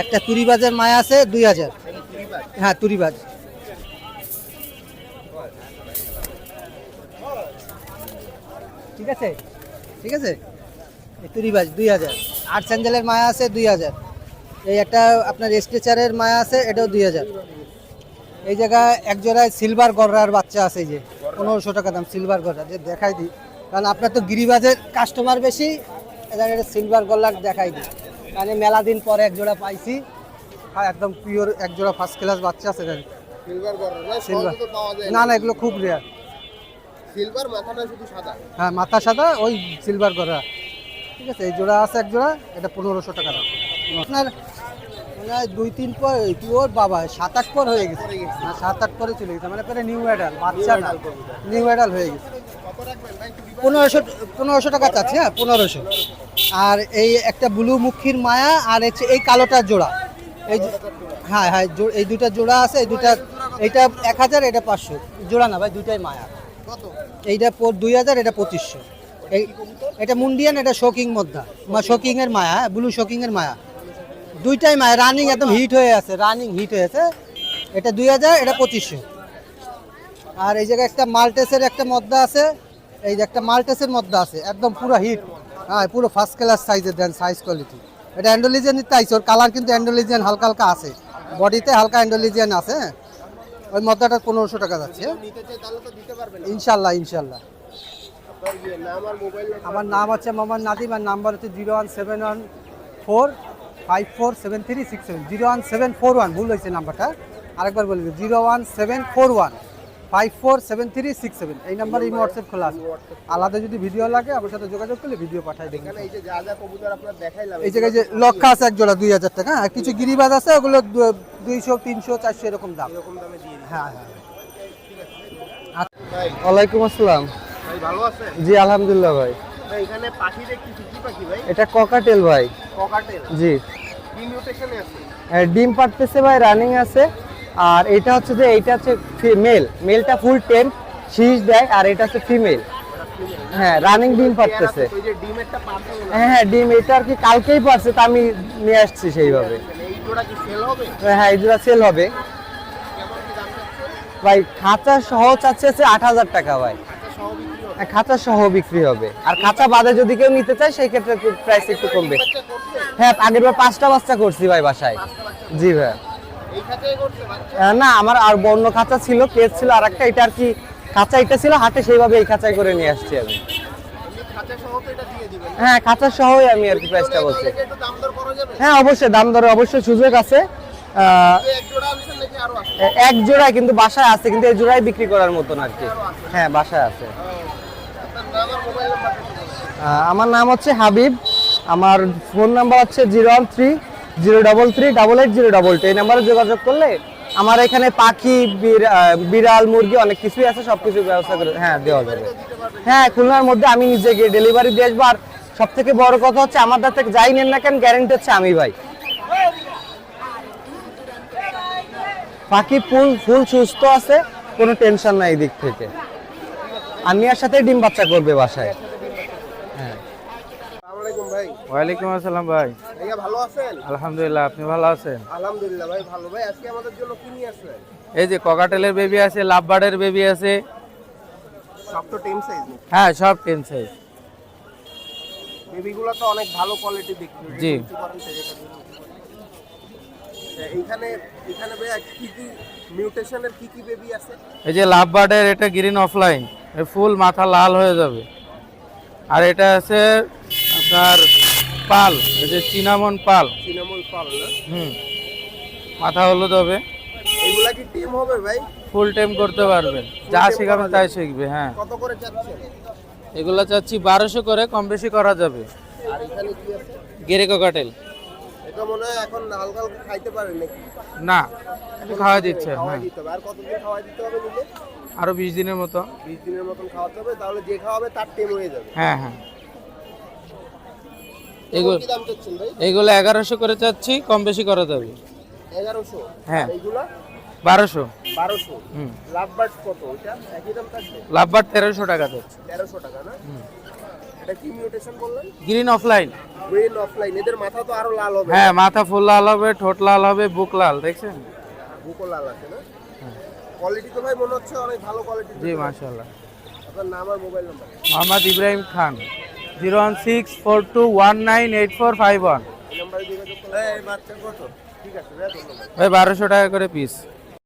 একটা তুরিবাজের মায়া আছে 2000। হ্যাঁ তুরিবাজ। ঠিক আছে, ঠিক আছে, এই তুরিবাজ 2000। আর্ট স্যান্ডেলের মায়া আছে 2000। এই একটা আপনার স্ট্রেচারের মায়া আছে, এটাও 2000। এই জায়গায় এক জোড়ায় সিলভার গররার বাচ্চা আছে, এই যে 1500 টাকা দাম সিলভার গররা। যে দেখাই দিই, কারণ আপনার তো গিরিবাজের কাস্টমার বেশি, এটা সিলভার গরলার দেখাই দিই, কারণ মেলা দিন পরে এক জোড়া পাইছি। হ্যাঁ একদম পিওর এক জোড়া ফার্স্ট ক্লাস বাচ্চা আছে। সিলভার গড়া না সিলভার সহজে তো পাওয়া যায় না না এগুলো খুব রেয়ার। সিলভার মাথাটা শুধু সাদা। হ্যাঁ মাথা সাদা ওই সিলভার করা, ঠিক আছে। এই জোড়া আছে এক জোড়া, এটা 1500 টাকা দাম। আপনার মানে 2-3 পর ওর বাবা 7-8 পর হয়ে গেছে, 7-8 পরে চলে গেছে, মানে প্রায় নিউ অ্যাডাল বাচ্চা না, নিউ অ্যাডাল হয়ে গেছে। 1500 টাকা চাচ্ছে, হ্যাঁ 1500। আর এই একটা ব্লু মুখির মায়া আর হচ্ছে এই কালোটার জোড়া, এই হ্যাঁ হ্যাঁ এই দুইটা জোড়া আছে, এই দুইটা, এইটা 1000 এটা 500, জোড়া না ভাই দুইটাই মায়া। এইটা 2000 এটা 2500। এই এটা মুন্ডিয়ান, এটা শোকিং মধ্যা শোকিং এর মায়া, ব্লু শোকিং এর মায়া, দুইটাই মায়া রানিং একদম হিট হয়ে আছে, রানিং হিট হয়ে আছে। এটা 2000 এটা 2500। আর এই জায়গায় একটা মাল্টেসের একটা মদ্দা আছে, এই যে একটা মাল্টেসের মদ্দা আছে একদম পুরো হিট, হ্যাঁ পুরো ফার্স্ট ক্লাস সাইজের দেন, সাইজ কোয়ালিটি। এটা অ্যান্ডোলিজিয়ান তাইছে, ওর কালার কিন্তু অ্যান্ডোলিজিয়ান হালকা হালকা আছে, বডিতে হালকা অ্যান্ডোলিজিয়ান আছে। ওই মদ্দাটা 1500 টাকা যাচ্ছে। নিতে চাই তাহলে তো দিতে পারবেন। ইনশাল্লাহ ইনশাল্লাহ। আপনার নাম আর মোবাইল নাম্বার। আমার নাম হচ্ছে মোহাম্মদ নাদিম, আর নাম্বার হচ্ছে 01714547367, 01741, ভুল হয়েছে নাম্বারটা, আরেকবার বলি 01741547367। এই নাম্বার এই হোয়াটসঅ্যাপ খোলা আছে, আলাদা যদি ভিডিও লাগে আমার সাথে যোগাযোগ করলে ভিডিও পাঠাই দেবেন। এখানে এই যে যা যা কবুতর আপনার দেখাইলাম, এই জায়গায় যে লক্ষা আছে এক জোড়া 2000 টাকা, আর কিছু গিরিবাজ আছে ওগুলো 200 300 400 এরকম দাম। এরকম দামে দিয়ে দিন। হ্যাঁ হ্যাঁ। ভাই ওয়ালাইকুম আসসালাম। ভাই ভালো আছেন? জি আলহামদুলিল্লাহ ভাই। ভাই এখানে পাখি দেখতেছি, কি পাখি ভাই? এটা ককাটেল ভাই। ককাটেল। জি কি মিউটেশনে আছে? ডিম পাড়তেছে ভাই, রানিং আছে। আর এটা হচ্ছে যে এইটা হচ্ছে মেল, মেলটা ফুল টেম শীষ দেয়, আর এটা হচ্ছে ফিমেল। হ্যাঁ রানিং ডিম পাড়তেছে। ওই যে ডিমেরটা পার্সেল না, হ্যাঁ হ্যাঁ ডিম এটা আর কি কালকেই পারছে, তা আমি নিয়ে আসছি সেইভাবে। এই জোড়া কি সেল হবে? হ্যাঁ এই জোড়া সেল হবে কেমন কি দাম চাচ্ছেন? ভাই। খাঁচা সহ চাচ্ছে 8000 টাকা ভাই। আচ্ছা সহ বিক্রি হবে। হ্যাঁ, খাঁচা সহ বিক্রি হবে। আর খাঁচা বাদে যদি কেউ নিতে চায় সেই ক্ষেত্রে প্রাইস একটু কমবে। বাচ্চা করছে? হ্যাঁ আগের বার 5টা বাচ্চা করছি ভাই বাসায়। জি ভাই। এই খাঁচাই করছে বাচ্চা? না আমার আর বন্য খাঁচা ছিল, কেস ছিল আর একটা, এটা আর কি খাঁচা এটা ছিল হাটে, সেইভাবে এই খাঁচাই করে নিয়ে আসছি আমি। এমনি খাঁচা সহ তো এটা দিয়ে দিবেন। হ্যাঁ খাঁচা সহই আমি আর কি প্রাইসটা বলছি। তাহলে কি একটু দাম দর করা যাবে? হ্যাঁ অবশ্যই দাম দরে অবশ্যই সুযোগ আছে। এক জোড়া আনছেন নাকি আরো আছে? এক জোড়ায় কিন্তু বাসায় আছে, কিন্তু এই জোড়াই বিক্রি করার মতন আর কি। হ্যাঁ বাসায় আছে। আপনার নাম আর মোবাইল নাম্বারটা। আমার নাম হচ্ছে হাবিব, আমার ফোন নাম্বার হচ্ছে 01303388022। এই নাম্বারে যোগাযোগ করলে আমার এখানে পাখি, বিড়াল, মুরগি অনেক কিছুই আছে, সবকিছু ব্যবস্থা করে হ্যাঁ দেওয়া যাবে। হ্যাঁ খুলনার মধ্যে আমি নিজে গিয়ে ডেলিভারি দিয়ে আসবো। আর সব থেকে বড় কথা হচ্ছে আমার কাছ থেকে যাই নেন না কেন, গ্যারেন্টি হচ্ছে আমি ভাই। পাখি ফুল সুস্থ আছে, কোনো টেনশন নাই এই দিক থেকে। আর নেওয়ার সাথে ডিম বাচ্চা করবে বাসায়। হ্যাঁ আসসালামু আলাইকুম ভাই। ওয়ালাইকুম আসসালাম ভাই। ভাইয়া ভালো আছেন? আলহামদুলিল্লাহ, আপনি ভালো আছেন? আলহামদুলিল্লাহ ভাই ভালো। ভাই আজকে আমাদের জন্য কি নিয়ে আসলেন? এই যে ককাটেলের বেবি আছে, লাভবার্ডের বেবি আছে। সব তো টেম সাইজ। হ্যাঁ সব টেন সাইজ। বেবিগুলো তো অনেক ভালো কোয়ালিটি দেখতে। জি। এইখানে এখানে ভাইয়া কি কি মিউটেশনের কি কি বেবি আছে? এই যে লাভবার্ডের এটা গ্রিন অফলাইন, ফুল মাথা লাল হয়ে যাবে। আর এটা আছে আপনার পাল, এই যে চিনামন পাল, সিনামন পাল না? মাথা হলুদ হবে। এগুলা কি টেম হবে ভাই? ফুল টাইম করতে পারবেন, যা শেখাবেন তাই শিখবে। হ্যাঁ কত করে চাচ্ছেন? এগুলো চাচ্ছি 1200 করে, কম বেশি করা যাবে। আর এখানে কি আছে? গেরে ককাটেল এটা মনে হয় এখন হালকা হালকা খাইতে পারেন নাকি? না, একটু খাওয়া দিচ্ছে। খাওয়াই হ্যাঁ দিতে হবে। আর কতদিন খাওয়াই দিতে হবে নিলে? আরো 20 দিনের মতো। 20 দিনের মতন খাওয়াতে হবে, তাহলে যে খাওয়াবে তার টেম হয়ে যাবে। হ্যাঁ হ্যাঁ এগুলো কি দাম চাচ্ছেন ভাই? এগুলো 1100 করে চাচ্ছি, কম বেশি করা যাবে। 1100? হ্যাঁ। এইগুলা 1200। 1200? লাভবার্ড কত? এটা একই দাম থাকবে? লাভবার্ড 1300 টাকা যাচ্ছে। 1300 টাকা না? এটা কি মিউটেশন বললেন? Green opaline. Green offline. এদের মাথা তো আরো লাল হবে। হ্যাঁ মাথা ফুল লাল হবে, ঠোঁট লাল হবে, বুক লাল, দেখছেন? বুকো লাল আছে না? কোয়ালিটি তো ভাই মনে হচ্ছে অনেক ভালো কোয়ালিটি। জি মাশাআল্লাহ। আপনার নাম আর মোবাইল নাম্বার? মোহাম্মদ ইব্রাহিম খান, 01642198451। এই নাম্বারে যোগাযোগ করলে। এই বাচ্চা কত? ঠিক আছে ভাই, ধন্যবাদ। ভাই 1200 টাকা করে পিস।